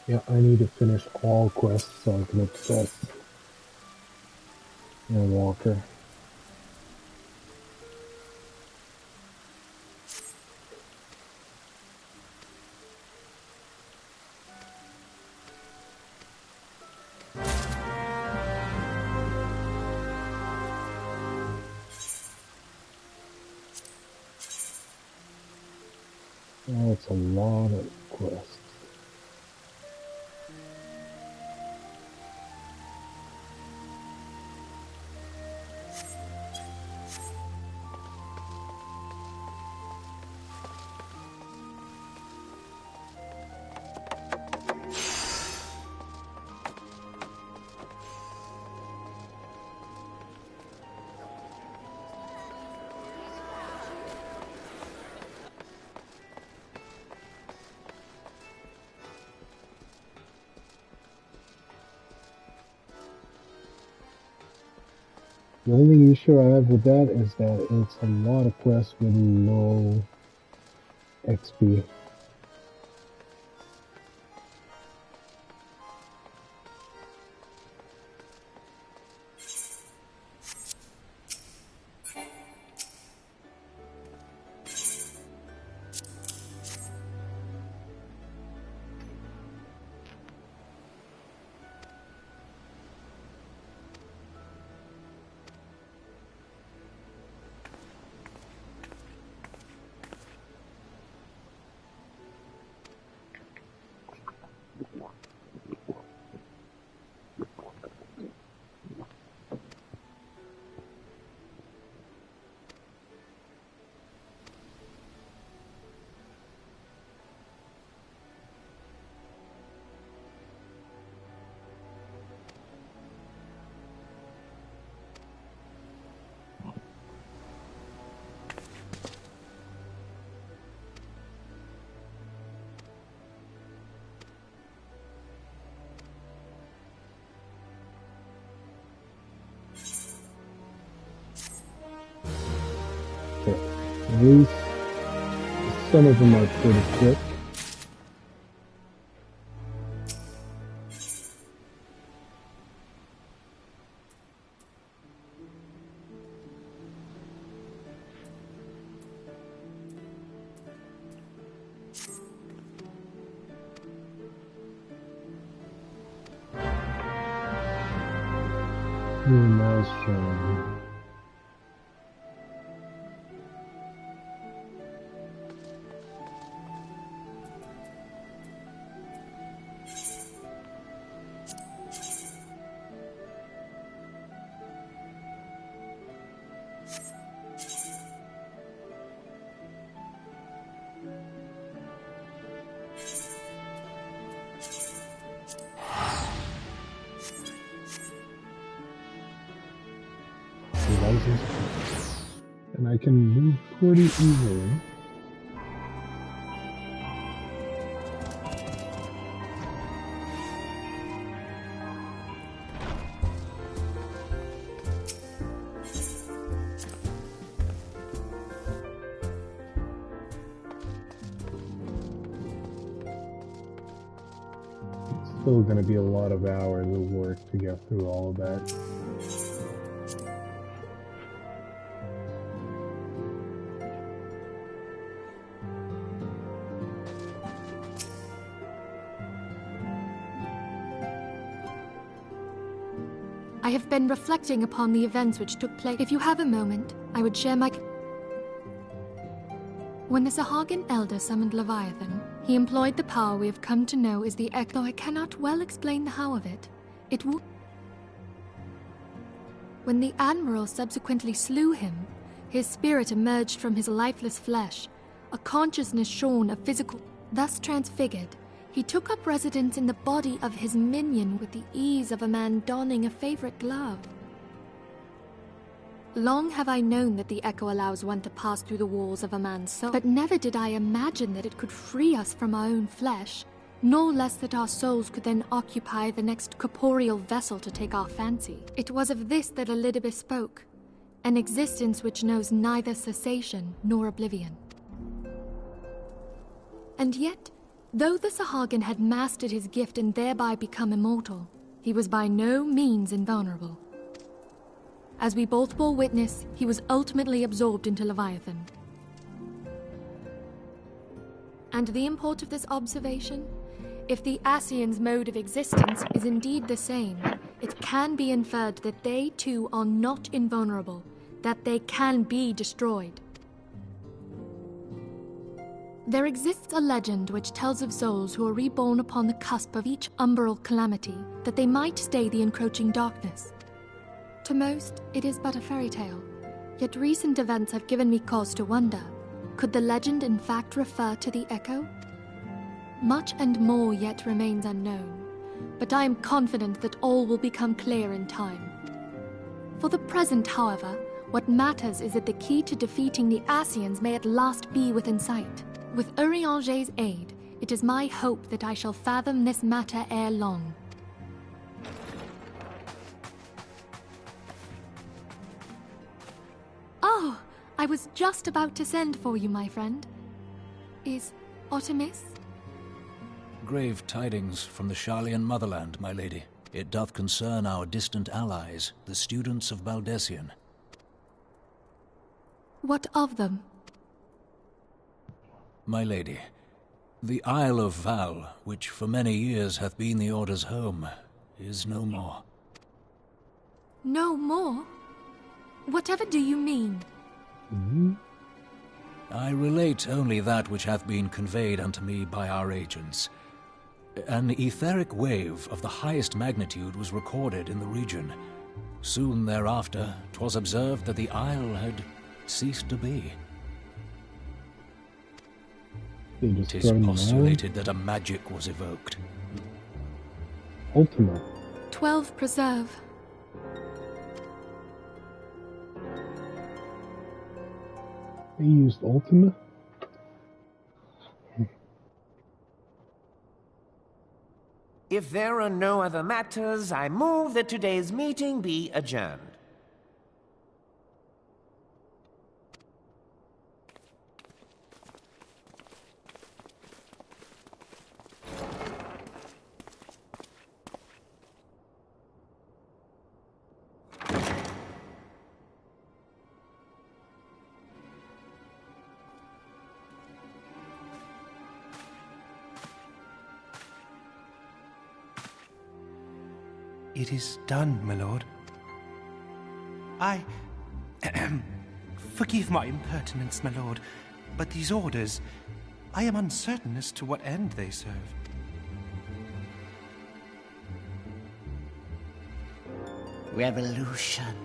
Yeah, I need to finish all quests so I can access Walker. That's a lot of quests. The only issue I have with that is that it's a lot of quests with low XP. At least some of them are pretty quick. Maelstrom. houses. And I can move pretty easily. Still going to be a lot of hours of work to get through all of that. I have been reflecting upon the events which took place. If you have a moment, I would share my... When the Sahagin Elder summoned Leviathan, he employed the power we have come to know as the Echo. Though I cannot well explain the how of it, it would... When the Admiral subsequently slew him, his spirit emerged from his lifeless flesh, a consciousness shorn of physical... Thus transfigured, he took up residence in the body of his minion with the ease of a man donning a favorite glove. Long have I known that the Echo allows one to pass through the walls of a man's soul, but never did I imagine that it could free us from our own flesh, nor less that our souls could then occupy the next corporeal vessel to take our fancy. It was of this that Elidibus spoke, an existence which knows neither cessation nor oblivion. And yet, though the Sahagin had mastered his gift and thereby become immortal, he was by no means invulnerable. As we both bore witness, he was ultimately absorbed into Leviathan. And the import of this observation? If the Ascians' mode of existence is indeed the same, it can be inferred that they too are not invulnerable, that they can be destroyed. There exists a legend which tells of souls who are reborn upon the cusp of each umbral calamity, that they might stay the encroaching darkness. To most, it is but a fairy tale, yet recent events have given me cause to wonder, could the legend in fact refer to the Echo? Much and more yet remains unknown, but I am confident that all will become clear in time. For the present, however, what matters is that the key to defeating the Ascians may at last be within sight. With Urianger's aid, it is my hope that I shall fathom this matter ere long. Oh, I was just about to send for you, my friend. Is Artemis? Grave tidings from the Sharlayan motherland, my lady. It doth concern our distant allies, the students of Baldesion. What of them? My lady, the Isle of Val, which for many years hath been the Order's home, is no more. No more? Whatever do you mean? I relate only that which hath been conveyed unto me by our agents. An etheric wave of the highest magnitude was recorded in the region. Soon thereafter, 'twas observed that the isle had ceased to be. 'Tis postulated that a magic was evoked. Ultima. 12 preserve. They used Ultima? If there are no other matters, I move that today's meeting be adjourned. It is done, my lord. Forgive my impertinence, my lord, but these orders, I am uncertain as to what end they serve. Revolution.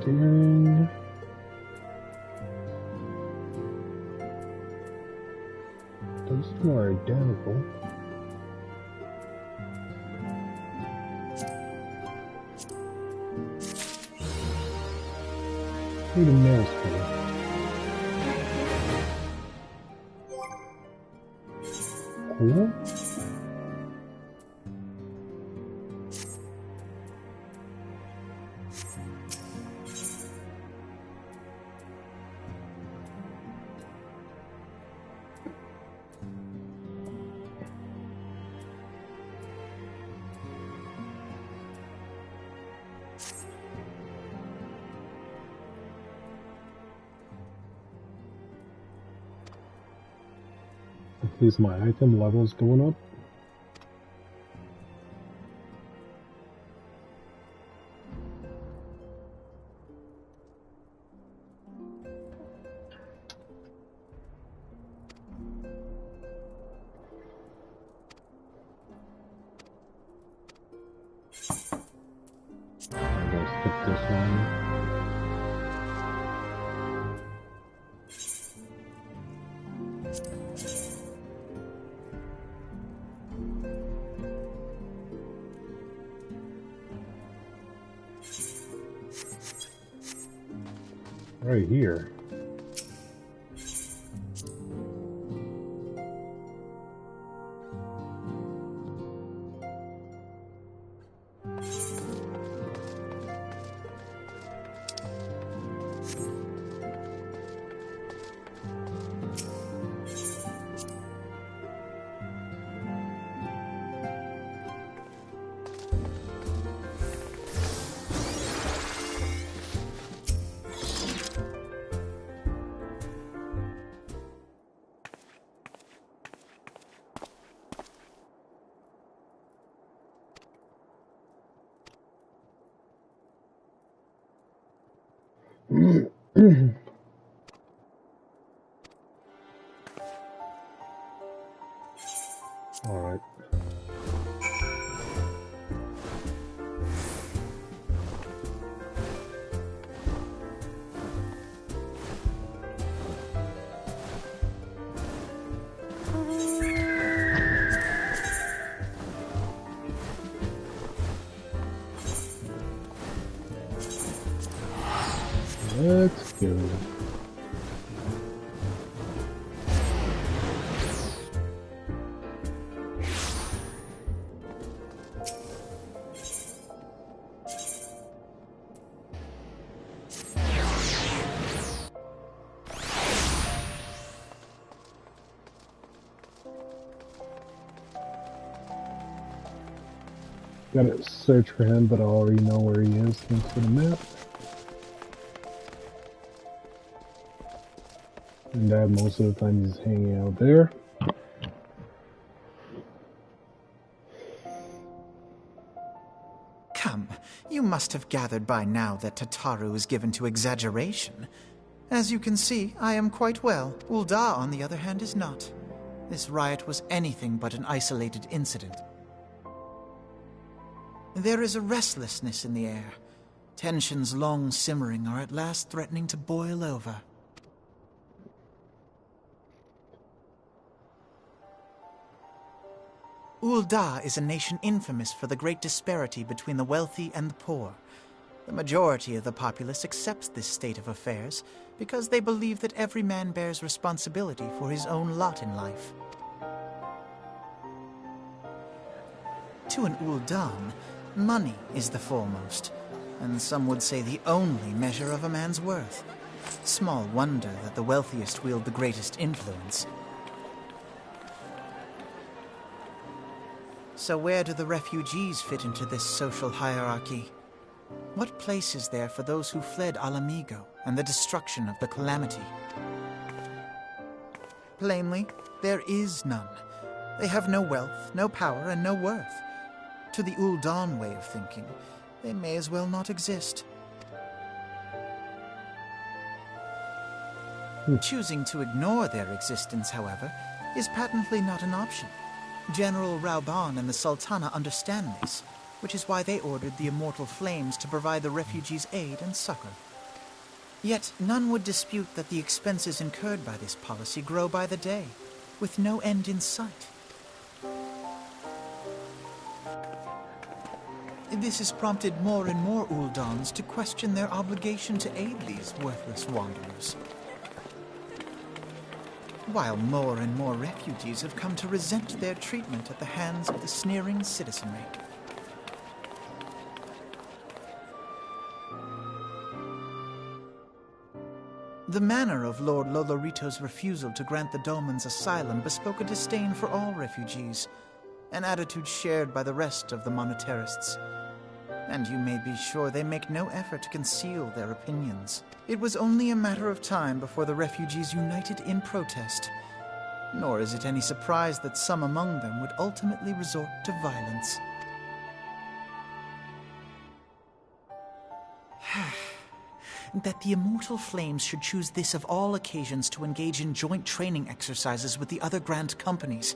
Daring. Those two are identical. Need a master. Cool. At least my item level's going up. I'm gonna skip this one. Right here. All right. Let's go. Gotta search for him, but I already know where he is thanks to the map. And Dad, most of the time he's hanging out there. Come, you must have gathered by now that Tataru is given to exaggeration. As you can see, I am quite well. Ul'dah, on the other hand, is not. This riot was anything but an isolated incident. There is a restlessness in the air. Tensions long simmering are at last threatening to boil over. Ul'dah is a nation infamous for the great disparity between the wealthy and the poor. The majority of the populace accepts this state of affairs because they believe that every man bears responsibility for his own lot in life. To an Ul'dah, money is the foremost, and some would say the only measure of a man's worth. Small wonder that the wealthiest wield the greatest influence. So where do the refugees fit into this social hierarchy? What place is there for those who fled Ala Mhigo and the destruction of the Calamity? Plainly, there is none. They have no wealth, no power, and no worth. To the Ul'dah way of thinking, they may as well not exist. Choosing to ignore their existence, however, is patently not an option. General Rauban and the Sultana understand this, which is why they ordered the Immortal Flames to provide the refugees aid and succor. Yet none would dispute that the expenses incurred by this policy grow by the day. with no end in sight. This has prompted more and more Uldans to question their obligation to aid these worthless wanderers, while more and more refugees have come to resent their treatment at the hands of the sneering citizenry. The manner of Lord Lolorito's refusal to grant the Dolmens asylum bespoke a disdain for all refugees, an attitude shared by the rest of the monetarists. And you may be sure they make no effort to conceal their opinions. It was only a matter of time before the refugees united in protest, nor is it any surprise that some among them would ultimately resort to violence. That the Immortal Flames should choose this of all occasions to engage in joint training exercises with the other Grand Companies.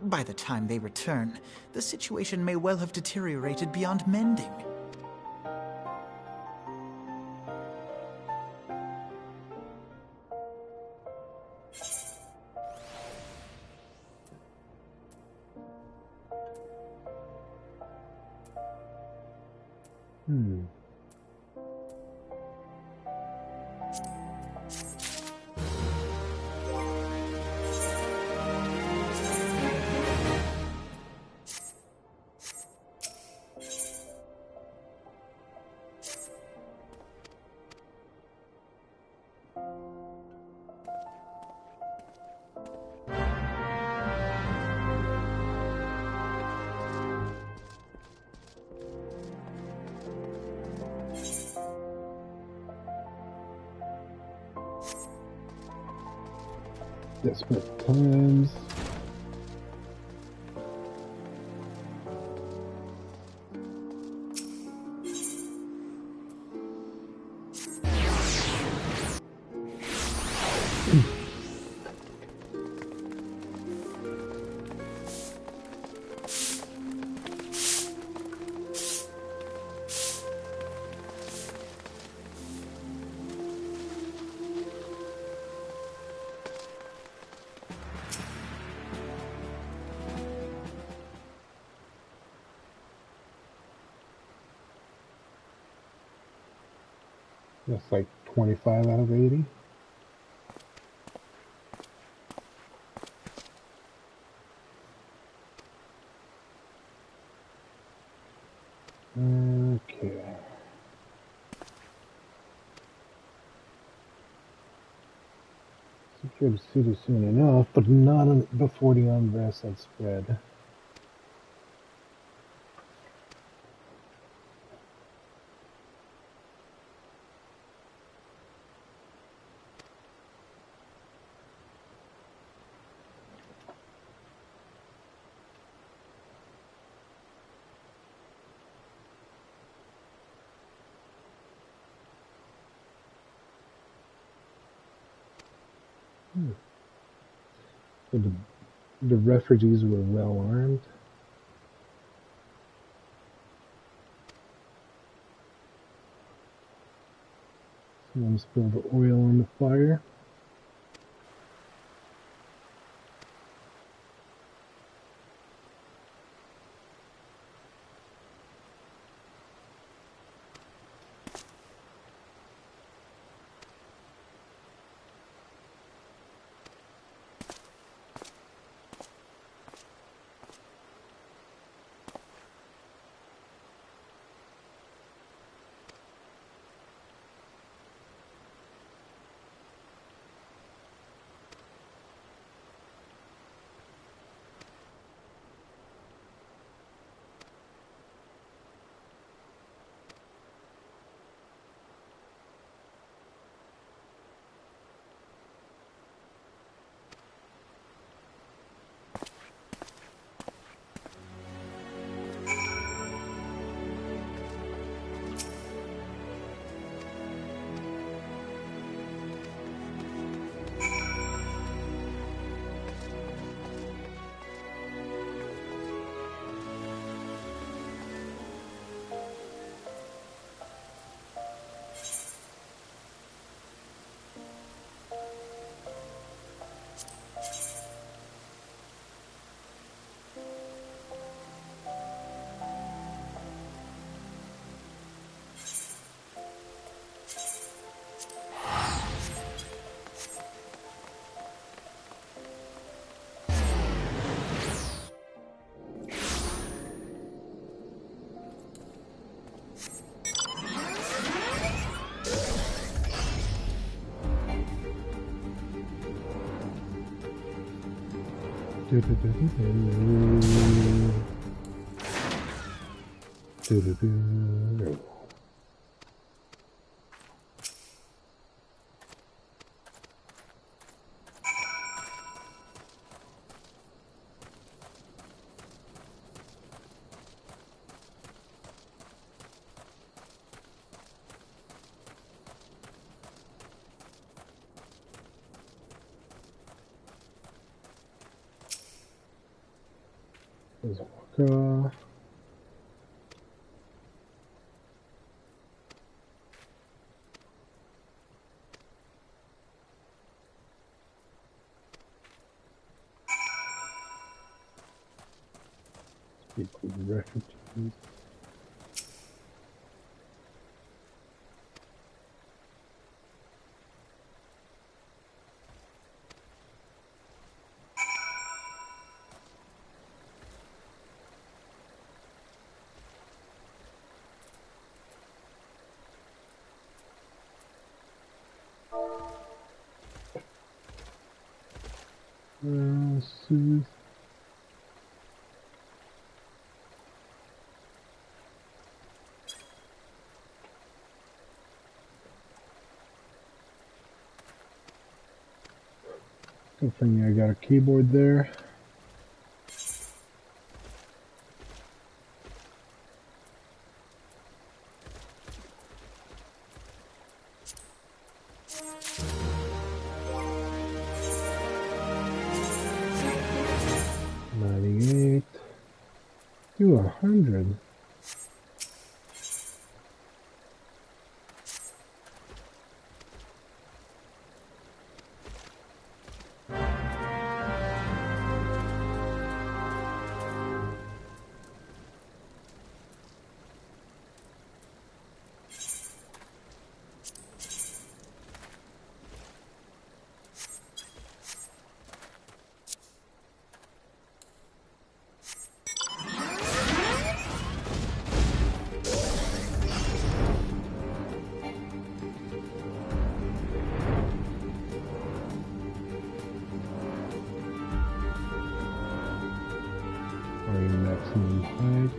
By the time they return, the situation may well have deteriorated beyond mending. Desperate times. That's like 25 out of 80. Okay. Secure the city soon enough, but not before the unrest had spread. So the refugees were well armed. Someone spilled the oil on the fire. Walker. Speak with refugees. See. Good thing I got a keyboard there. Do 100. Maximum height.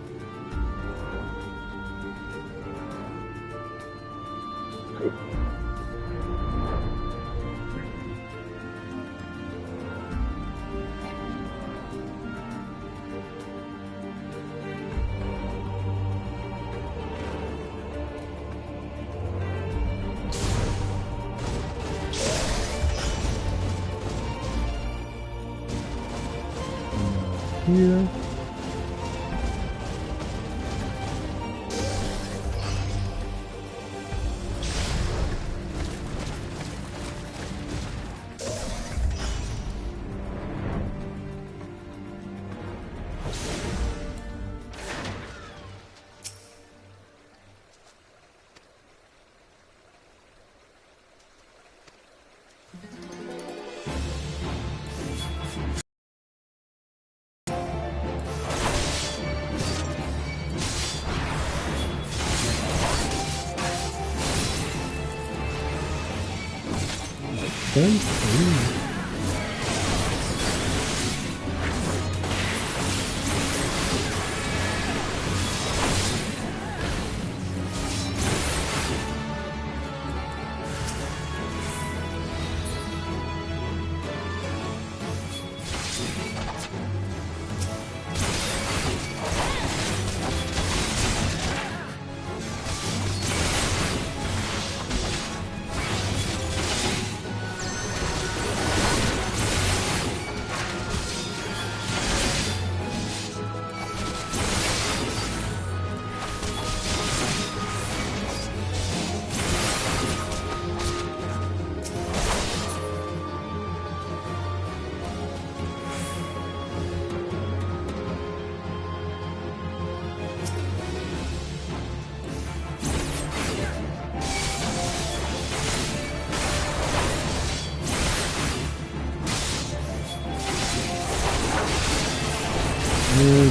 Here.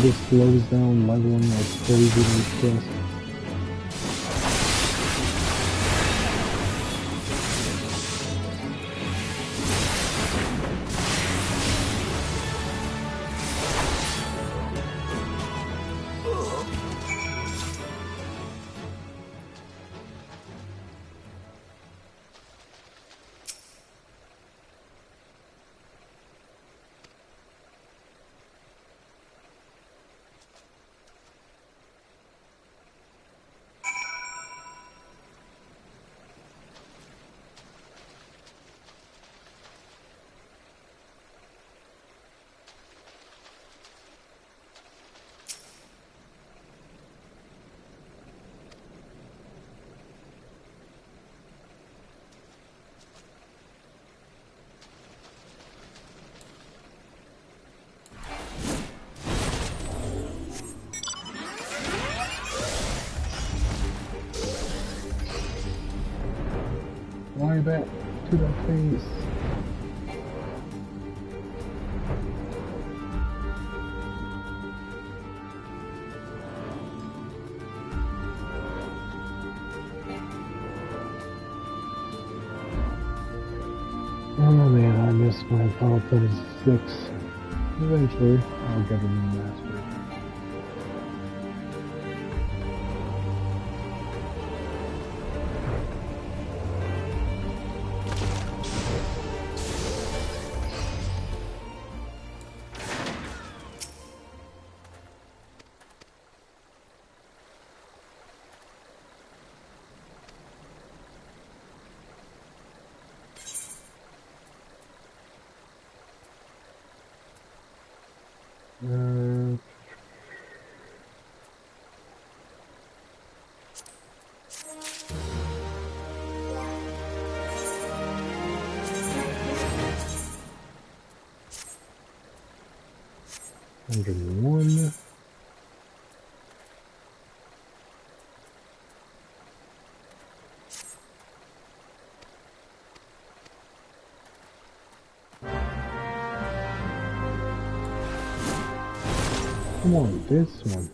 This slows down leveling like crazy like this. right back to the face. Oh man, I missed my Final Fantasy VI. Eventually, I'll get a new master. One. Come on, this one.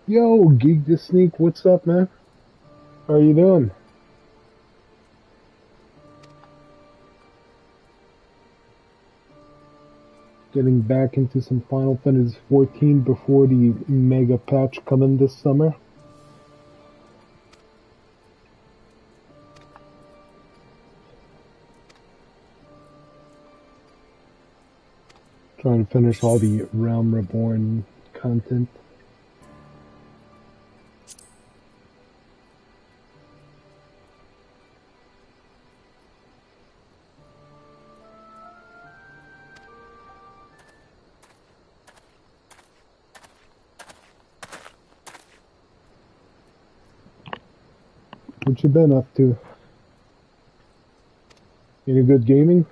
Yo, Geek the Sneak, what's up, man? How are you doing? Getting back into some Final Fantasy XIV before the mega patch coming this summer. Trying to finish all the Realm Reborn content. What you been up to? Any good gaming?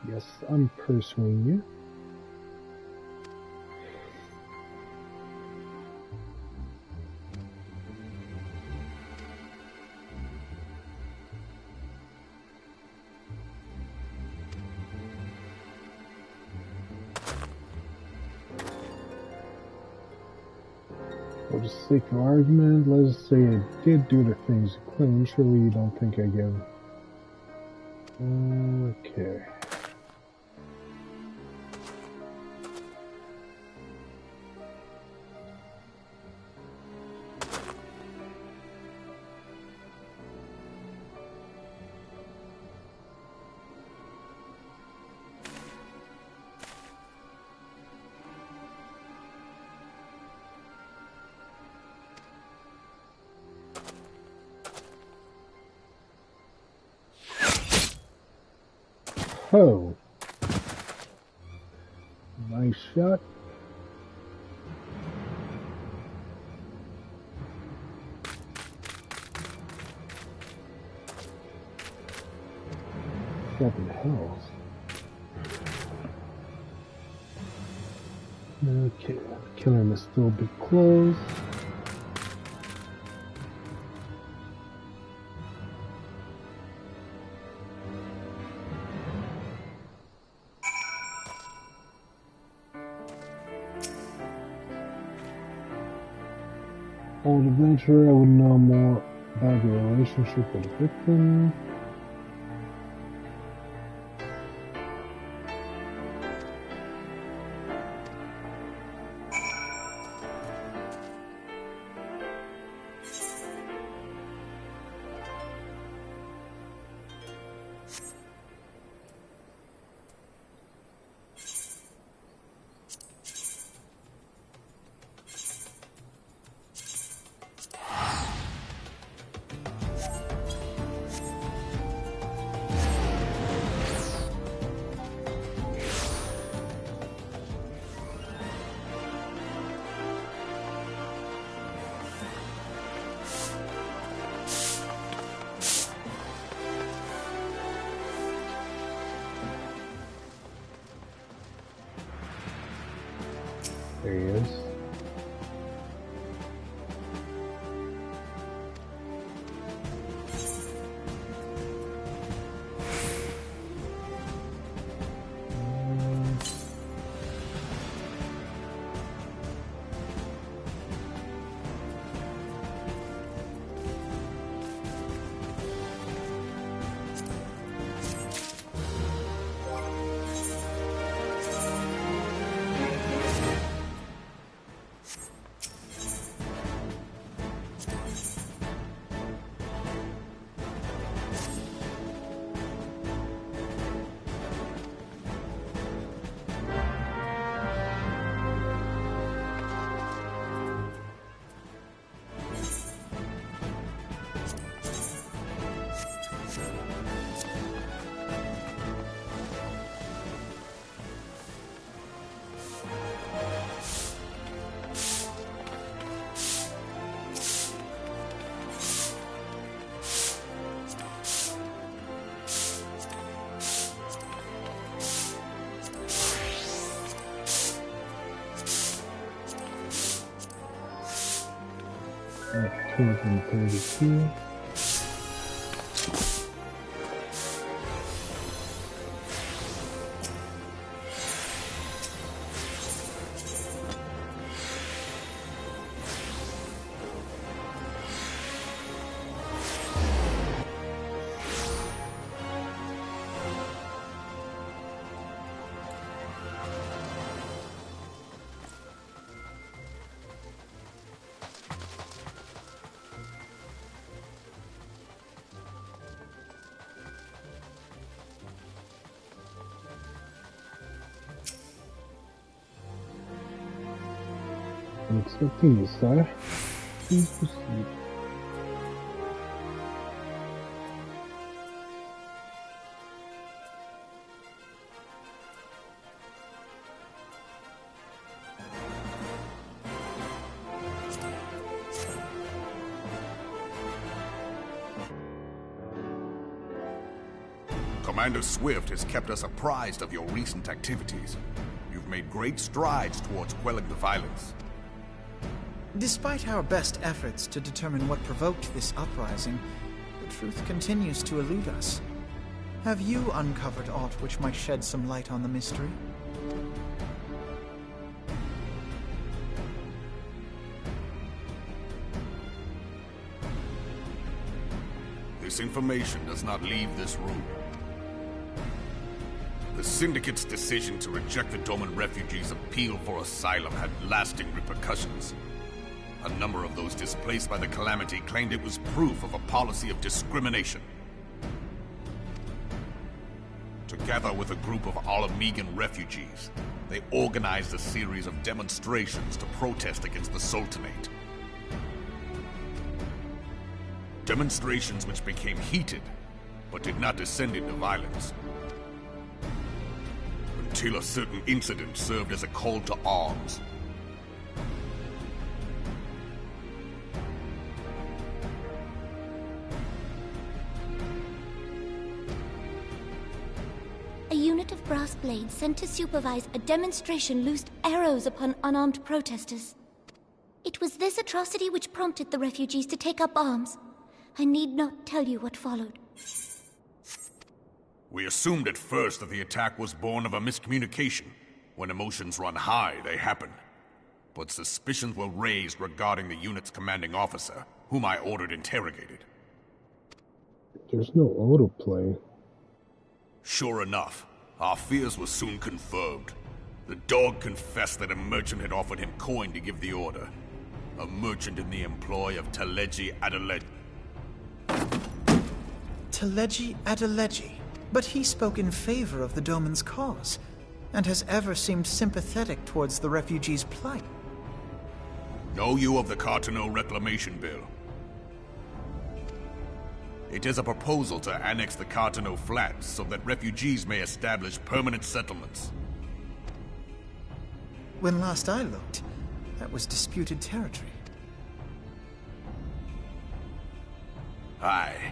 Yes, I'm pursuing you. For the sake of argument, let's say I did do the things you claim. Surely you don't think I give. Okay. Oh. My Nice shot. What the hell? Okay, the killer must still be close. Old adventurer, I would know more about your relationship with the victim. There he is. At 232. I'm expecting this, sir. Please proceed. Commander Swift has kept us apprised of your recent activities. You've made great strides towards quelling the violence. Despite our best efforts to determine what provoked this uprising, the truth continues to elude us. Have you uncovered aught which might shed some light on the mystery? This information does not leave this room. The Syndicate's decision to reject the Doman refugees' appeal for asylum had lasting repercussions. A number of those displaced by the Calamity claimed it was proof of a policy of discrimination. Together with a group of Alamegan refugees, they organized a series of demonstrations to protest against the Sultanate. Demonstrations which became heated, but did not descend into violence. until a certain incident served as a call to arms. A unit of brass blades sent to supervise a demonstration loosed arrows upon unarmed protesters. It was this atrocity which prompted the refugees to take up arms. I need not tell you what followed. We assumed at first that the attack was born of a miscommunication. When emotions run high, they happen. But suspicions were raised regarding the unit's commanding officer, whom I ordered interrogated. There's no autoplay. Sure enough, our fears were soon confirmed. The dog confessed that a merchant had offered him coin to give the order. A merchant in the employ of Teleji Adeleji. Teleji Adeleji? But he spoke in favor of the Doman's cause, and has ever seemed sympathetic towards the refugees' plight. Know you of the Carteneau Reclamation Bill? It is a proposal to annex the Carteneau Flats so that refugees may establish permanent settlements. When last I looked, that was disputed territory. Aye.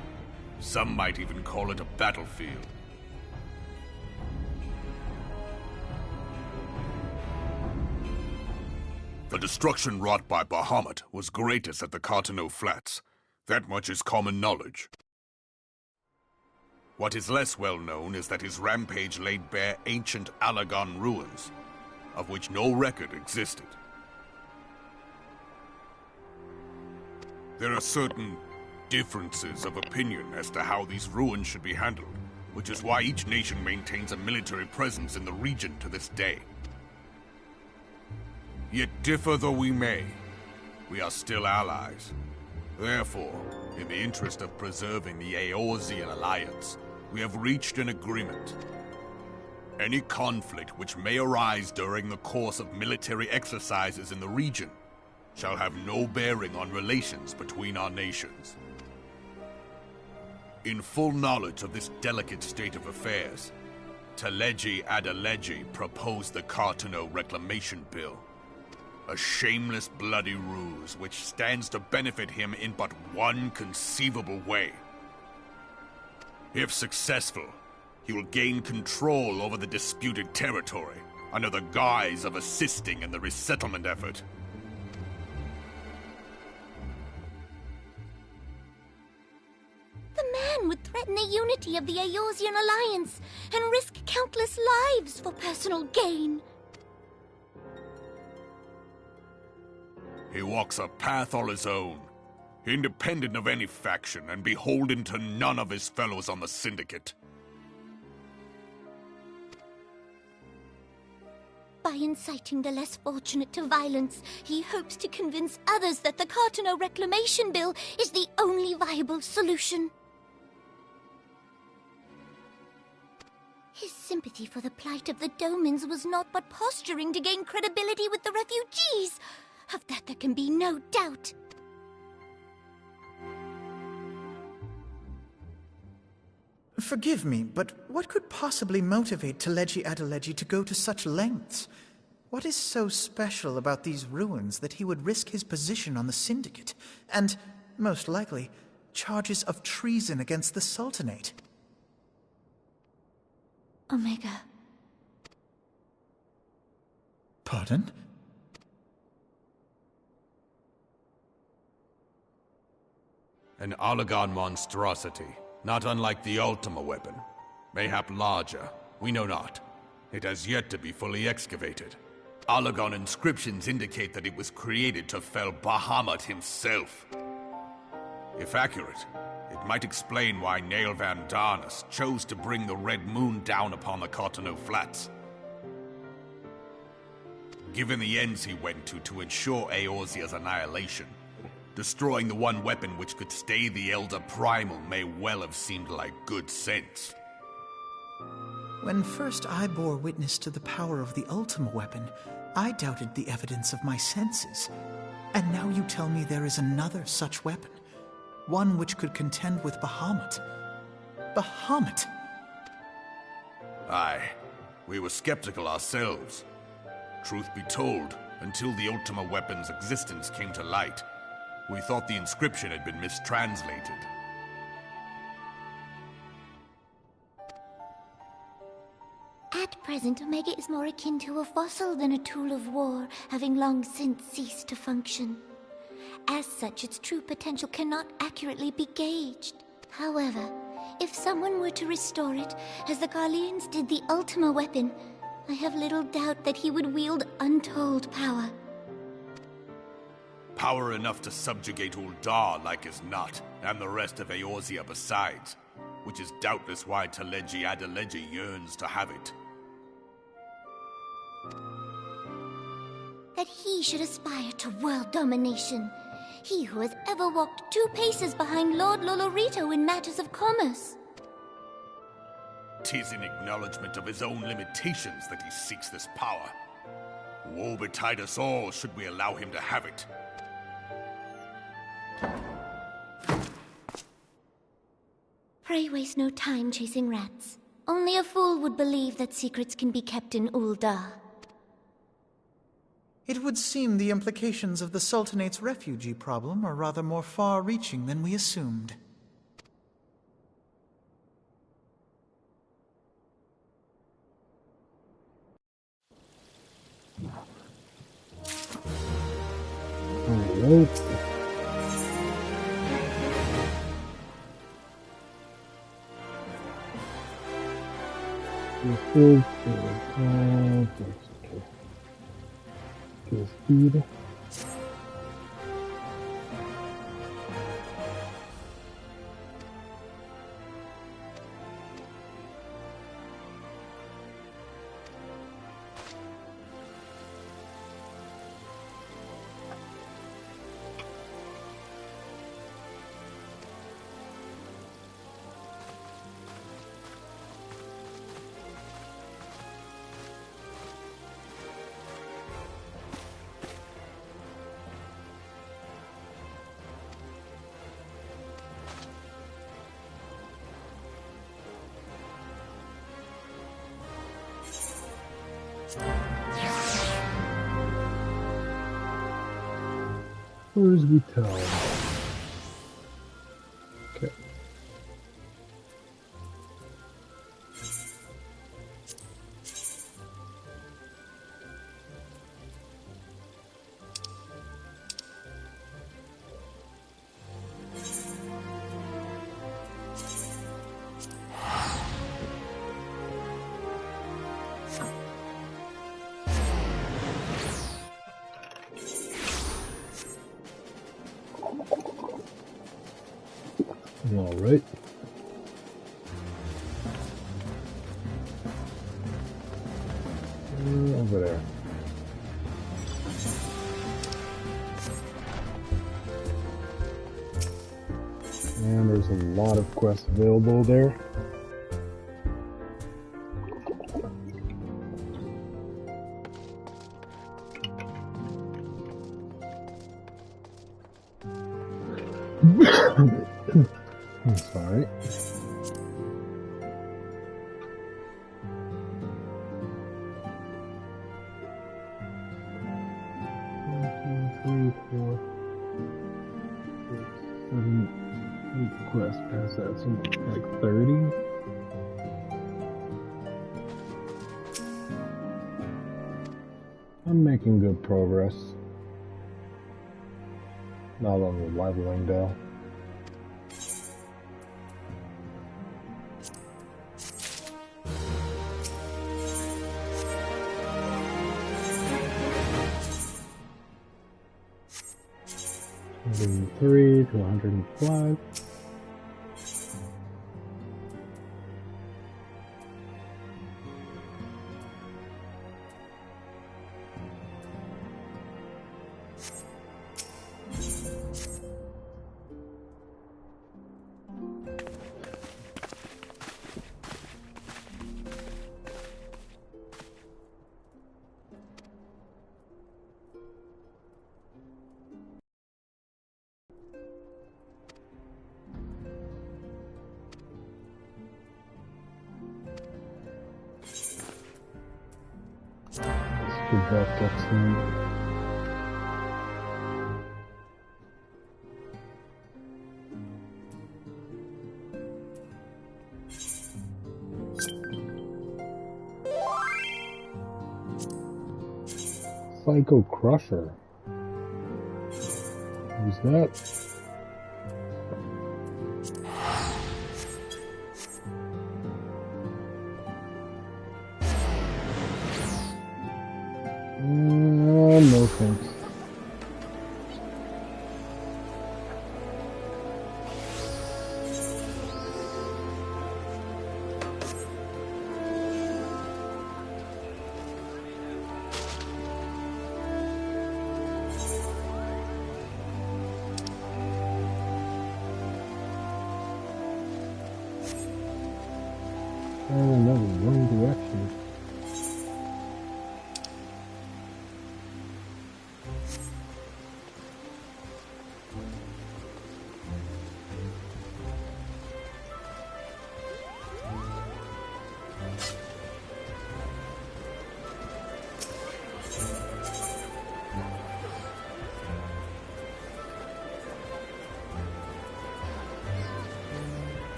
Some might even call it a battlefield. The destruction wrought by Bahamut was greatest at the Carteneau Flats. That much is common knowledge. What is less well known is that his rampage laid bare ancient Allagan ruins, of which no record existed. There are certain differences of opinion as to how these ruins should be handled, which is why each nation maintains a military presence in the region to this day. Yet differ though we may, we are still allies. Therefore, in the interest of preserving the Eorzean alliance, we have reached an agreement. Any conflict which may arise during the course of military exercises in the region shall have no bearing on relations between our nations. In full knowledge of this delicate state of affairs, Teleji Adeleji proposed the Carteneau Reclamation Bill. A shameless bloody ruse which stands to benefit him in but one conceivable way. If successful, he will gain control over the disputed territory under the guise of assisting in the resettlement effort. The man would threaten the unity of the Eorzean alliance and risk countless lives for personal gain. He walks a path all his own, independent of any faction and beholden to none of his fellows on the Syndicate. By inciting the less fortunate to violence, he hopes to convince others that the Carteneau Reclamation Bill is the only viable solution. His sympathy for the plight of the Domans was not but posturing to gain credibility with the refugees. Of that there can be no doubt. Forgive me, but what could possibly motivate Teleji Adeleji to go to such lengths? What is so special about these ruins that he would risk his position on the Syndicate, and, most likely, charges of treason against the Sultanate? Omega. Pardon? An Allagan monstrosity, not unlike the Ultima weapon. Mayhap larger, we know not. It has yet to be fully excavated. Allagan inscriptions indicate that it was created to fell Bahamut himself. If accurate, it might explain why Nael Van Darnus chose to bring the Red Moon down upon the Carteneau Flats. Given the ends he went to ensure Eorzea's annihilation, destroying the one weapon which could stay the Elder Primal may well have seemed like good sense. When first I bore witness to the power of the Ultima weapon, I doubted the evidence of my senses. And now you tell me there is another such weapon. One which could contend with Bahamut. Bahamut! Aye. We were skeptical ourselves. Truth be told, until the Ultima weapon's existence came to light, we thought the inscription had been mistranslated. At present, Omega is more akin to a fossil than a tool of war, having long since ceased to function. As such, its true potential cannot accurately be gauged. However, if someone were to restore it, as the Garleans did the Ultima weapon, I have little doubt that he would wield untold power. Power enough to subjugate Uldar like as not, and the rest of Eorzea besides, which is doubtless why Teleji Adeleji yearns to have it. That he should aspire to world domination. He who has ever walked 2 paces behind Lord Lolorito in matters of commerce. 'Tis in acknowledgement of his own limitations that he seeks this power. Woe betide us all should we allow him to have it. Pray waste no time chasing rats. Only a fool would believe that secrets can be kept in Uldar. It would seem the implications of the Sultanate's refugee problem are rather more far-reaching than we assumed. Alright. This is speed. Where's we tell? Okay. All right. Over there. And there's a lot of quests available there. I'm sorry. Three, four, six, 7, 8 quests past that, so like 30. I'm making good progress. Not on the leveling though. From 3 to 105. after that cutscene. Psycho Crusher. Who's that? No thanks. Oh, that was wrong direction.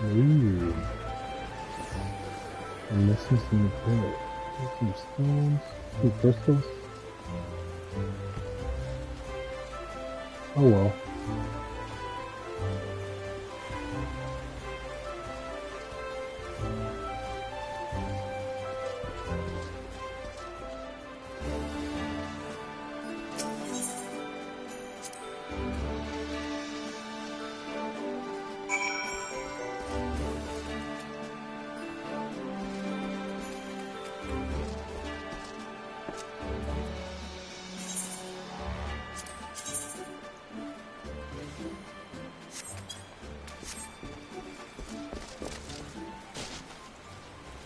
Ooh. I'm missing some bit. Some stones, some crystals. Oh well.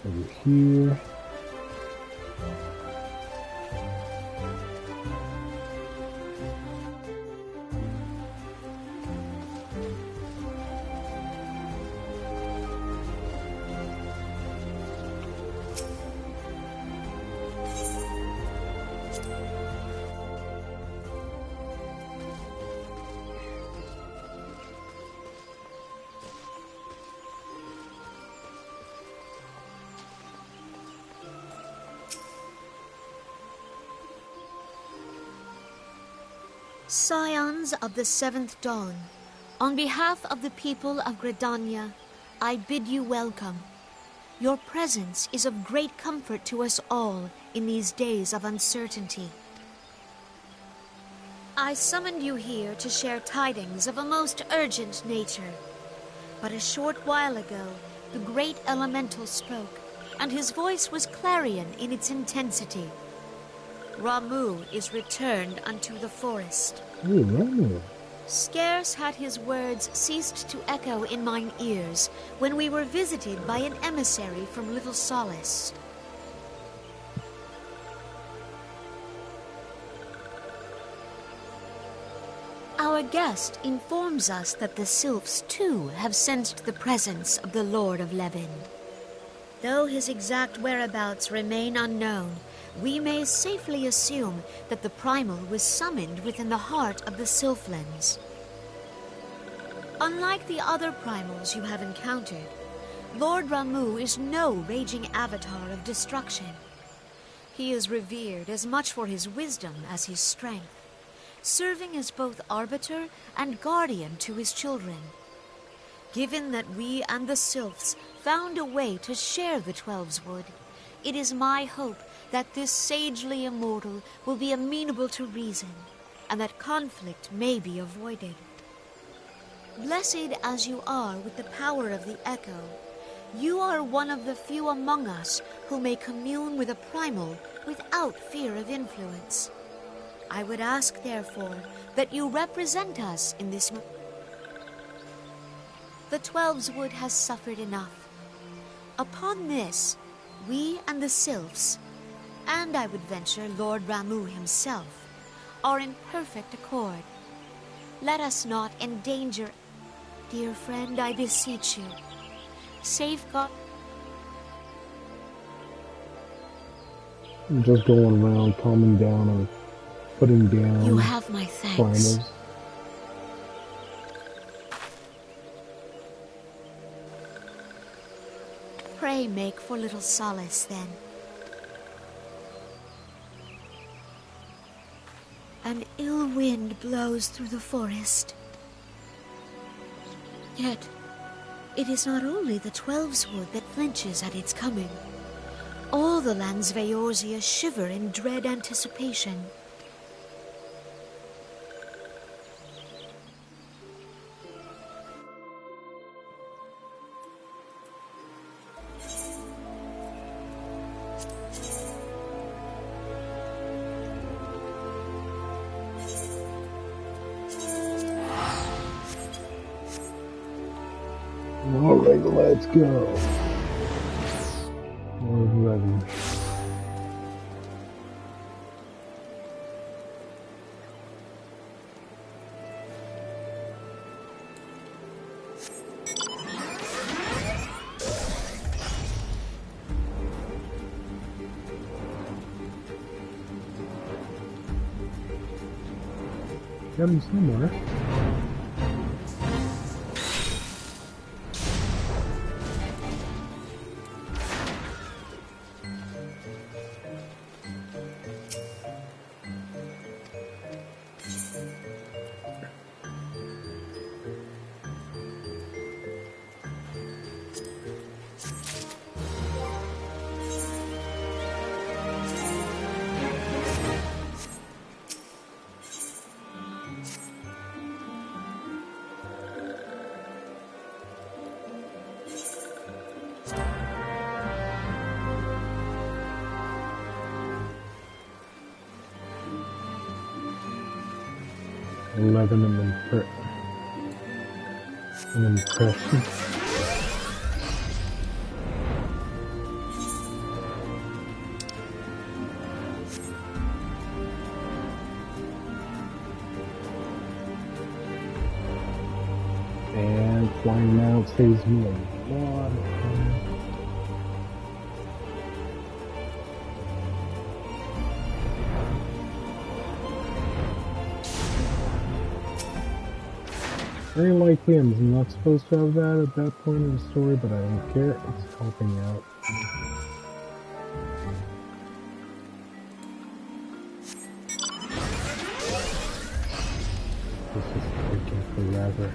Over here. Scions of the Seventh Dawn, on behalf of the people of Gridania, I bid you welcome. Your presence is of great comfort to us all in these days of uncertainty. I summoned you here to share tidings of a most urgent nature. But a short while ago, the great elemental spoke, and his voice was clarion in its intensity. Ramuh is returned unto the forest. Ooh, Ramuh. Scarce had his words ceased to echo in mine ears when we were visited by an emissary from Little Solace. Our guest informs us that the Sylphs too have sensed the presence of the Lord of Levin. Though his exact whereabouts remain unknown, we may safely assume that the Primal was summoned within the heart of the Sylphlands. Unlike the other Primals you have encountered, Lord Ramuh is no raging avatar of destruction. He is revered as much for his wisdom as his strength, serving as both arbiter and guardian to his children. Given that we and the Sylphs found a way to share the Twelveswood, it is my hope that this sagely immortal will be amenable to reason, and that conflict may be avoided. Blessed as you are with the power of the Echo, you are one of the few among us who may commune with a Primal without fear of influence. I would ask, therefore, that you represent us in this. The Twelveswood has suffered enough. Upon this, we and the Sylphs, and I would venture Lord Ramuh himself, are in perfect accord. Let us not endanger. Dear friend, I beseech you, safeguard. I'm just going around calming down and putting down You have my thanks. primals. Pray make for little solace, then. An ill wind blows through the forest. Yet, it is not only the Twelveswood that flinches at its coming. All the lands of Eorzea shiver in dread anticipation. Alright, let's go. More ready. Got him somewhere. An impression. And flying now saves me a lot of time. Very like him. I'm not supposed to have that at that point in the story, but I don't care. It's helping out. This is taking forever.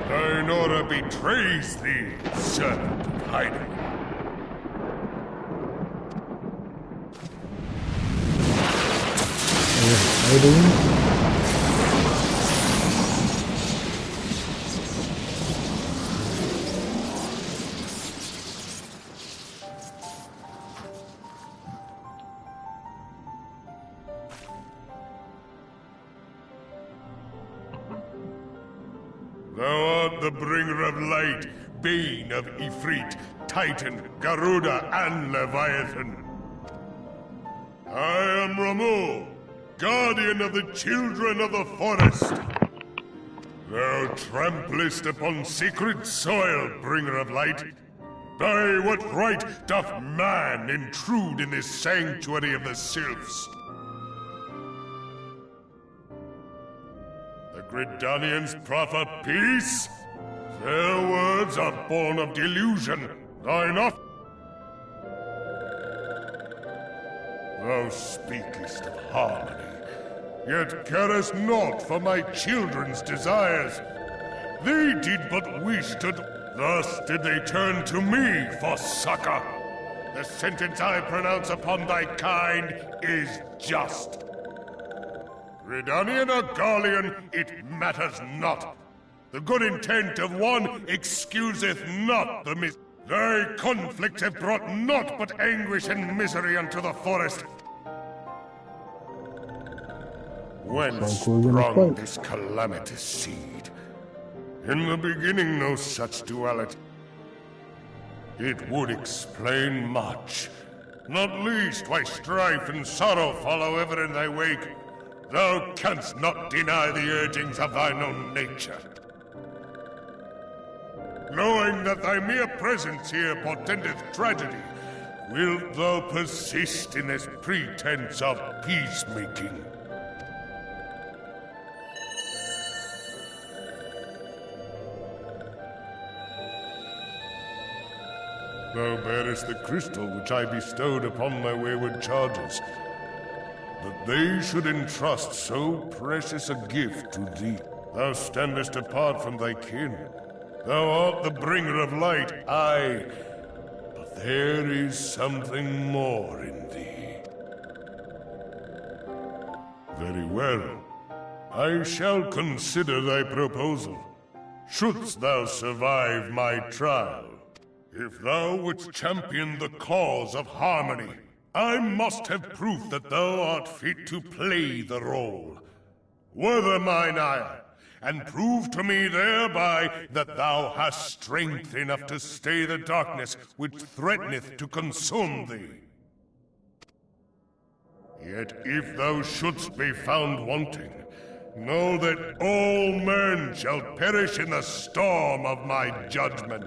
Daenora betrays thee, servant of hiding. not the bringer of light, bane of Ifrit, Titan, Garuda, and Leviathan. I am Ramuh, guardian of the children of the forest. Thou tramplest upon sacred soil, bringer of light. By what right doth man intrude in this sanctuary of the sylphs? The Gridanians proffer peace? Their words are born of delusion, thine off. Thou speakest of harmony, yet carest naught for my children's desires. They did but wish to... Thus did they turn to me for succor. The sentence I pronounce upon thy kind is just. Gridanian or Garlean, it matters not. The good intent of one excuseth not the mis... Thy conflicts have brought naught but anguish and misery unto the forest. Whence sprung this calamitous seed? In the beginning no such duality. It would explain much. Not least why strife and sorrow follow ever in thy wake. Thou canst not deny the urgings of thine own nature. Knowing that thy mere presence here portendeth tragedy, wilt thou persist in this pretense of peacemaking? Thou bearest the crystal which I bestowed upon thy wayward charges. That they should entrust so precious a gift to thee. Thou standest apart from thy kin. Thou art the bringer of light, aye. But there is something more in thee. Very well. I shall consider thy proposal. Shouldst thou survive my trial. If thou wouldst champion the cause of harmony, I must have proof that thou art fit to play the role. Wither mine ire, and prove to me thereby that thou hast strength enough to stay the darkness which threateneth to consume thee. Yet if thou shouldst be found wanting, know that all men shall perish in the storm of my judgment.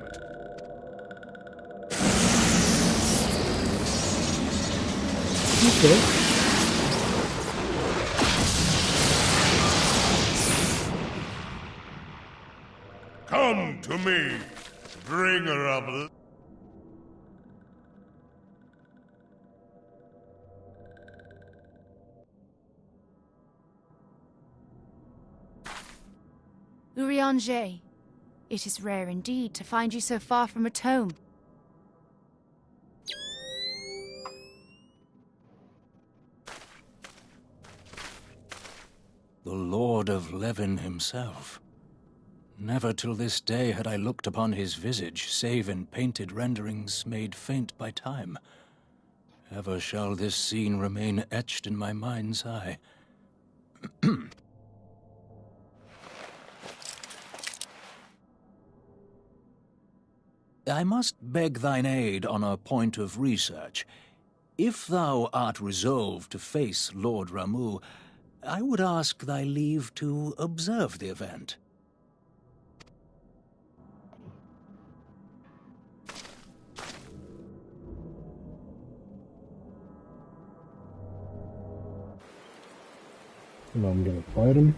Okay. Come to me, bringer of... Urianger, it is rare indeed to find you so far from a tome. The Lord of Levin himself. Never till this day had I looked upon his visage, save in painted renderings made faint by time. Ever shall this scene remain etched in my mind's eye. I must beg thine aid on a point of research. If thou art resolved to face Lord Ramuh, I would ask thy leave to observe the event. And I'm gonna fight him.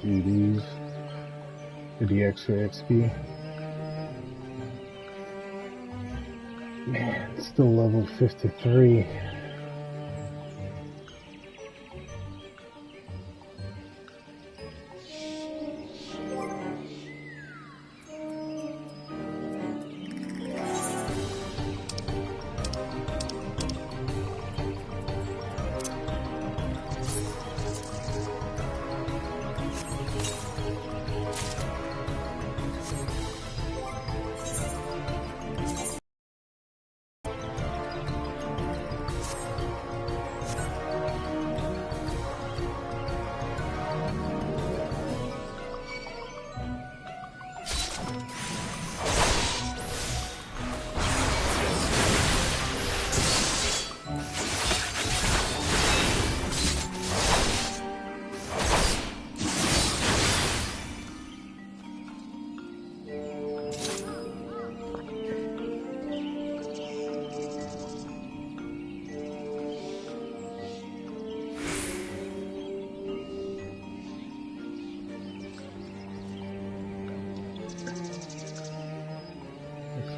do these for the extra XP. Man, still level 53.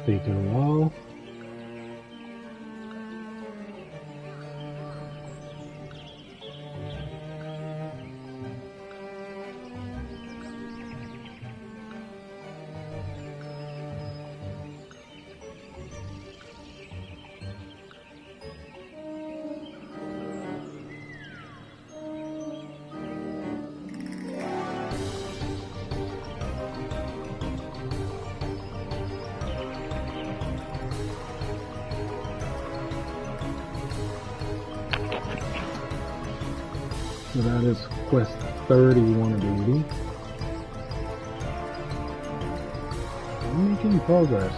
Taking a while. So that is quest 31 of 80. I'm making progress.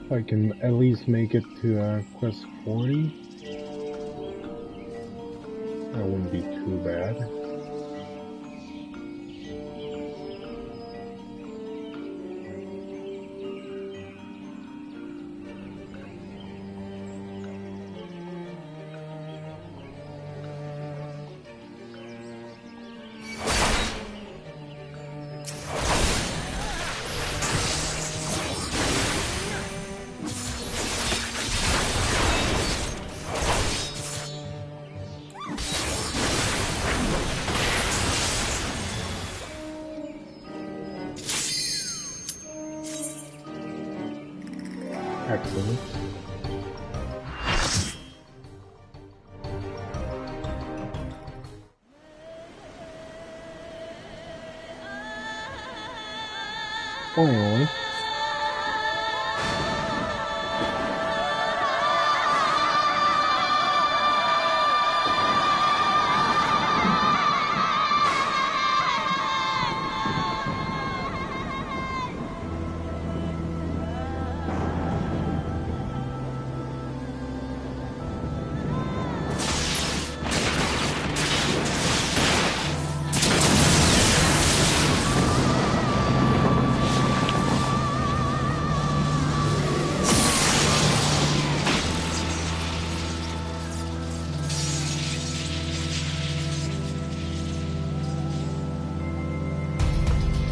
If I can at least make it to quest 40. That wouldn't be too bad. Excellent. Finally.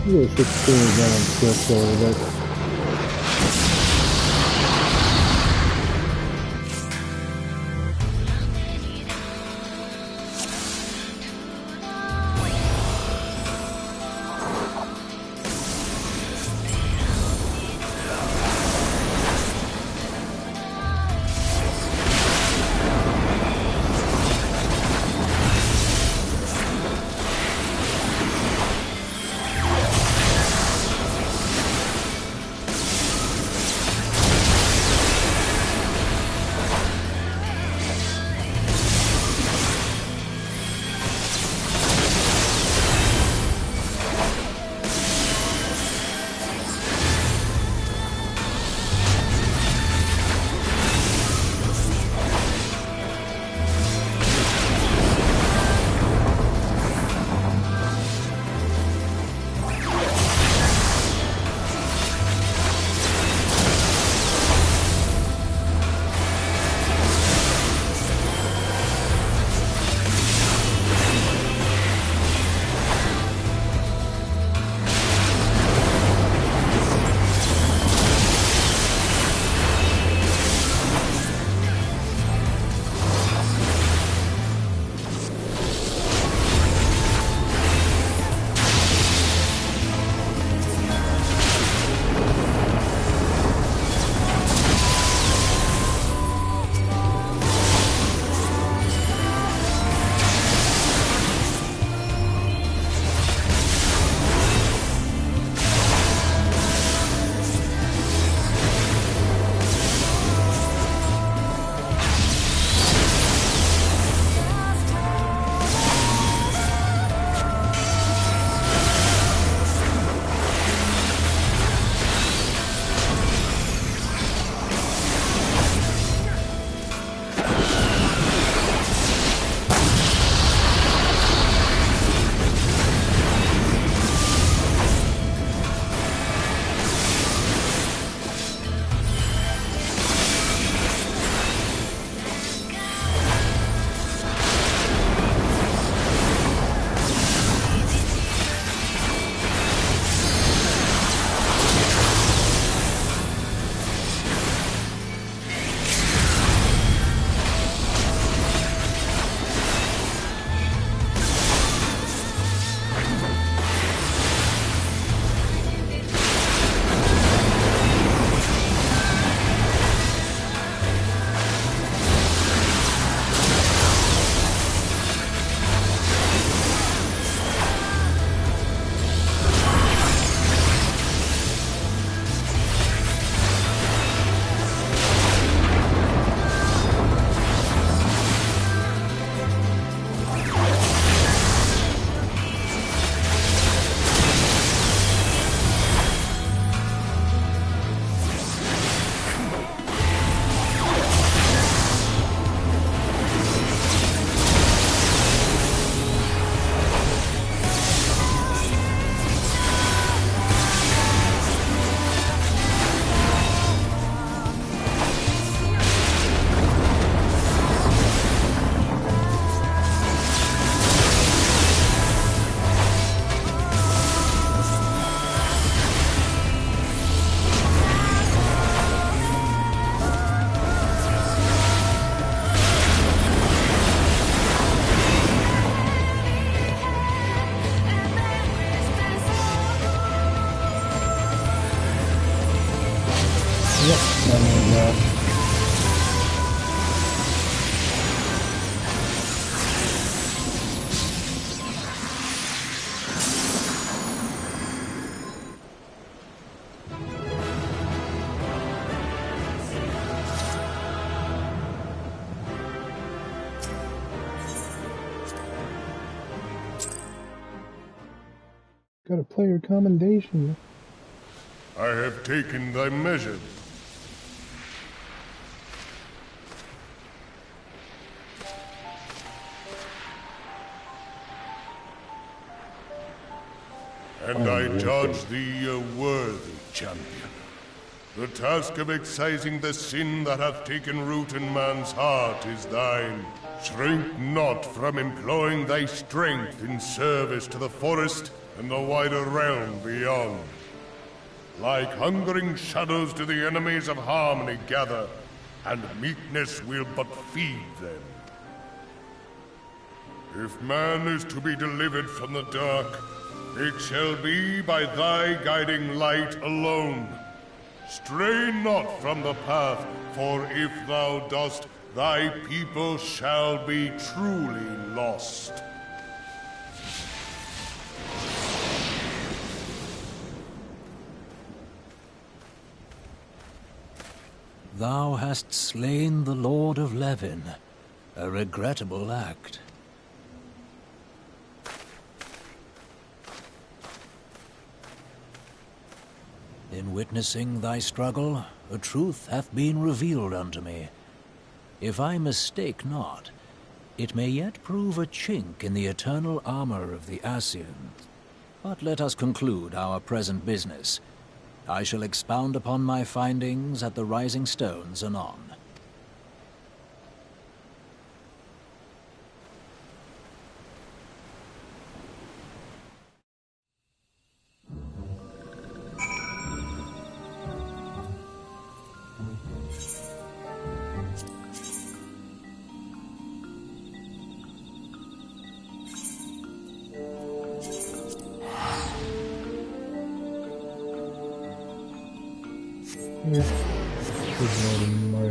We'll switch things around just a little bit. Got a player commendation. I have taken thy measure. And I judge thee a worthy champion. The task of excising the sin that hath taken root in man's heart is thine. Shrink not from employing thy strength in service to the forest and the wider realm beyond. Like hungering shadows do the enemies of harmony gather, and meekness will but feed them. If man is to be delivered from the dark, it shall be by thy guiding light alone. Stray not from the path, for if thou dost, thy people shall be truly lost. Thou hast slain the Lord of Levin, a regrettable act. In witnessing thy struggle, a truth hath been revealed unto me. If I mistake not, it may yet prove a chink in the eternal armor of the Ascians. But let us conclude our present business. I shall expound upon my findings at the Rising Stones anon. Yeah. There's my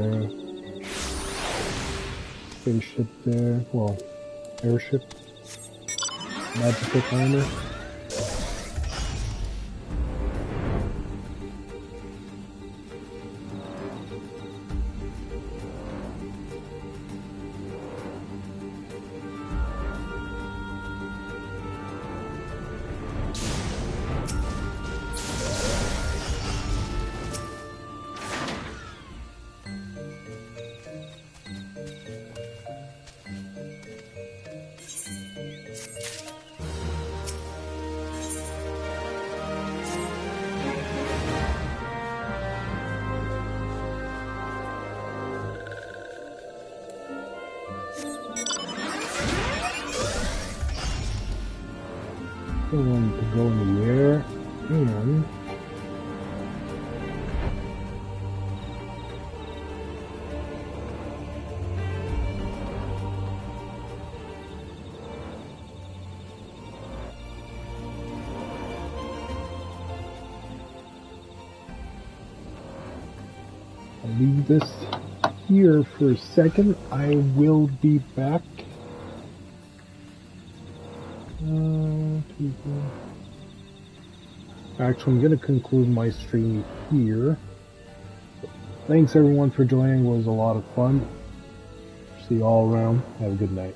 spaceship there. Well, airship. Magical armor. Going to go in the air and I'll leave this here for a second. I will be back. Actually, I'm going to conclude my stream here. Thanks everyone for joining. It was a lot of fun. See you all around. Have a good night.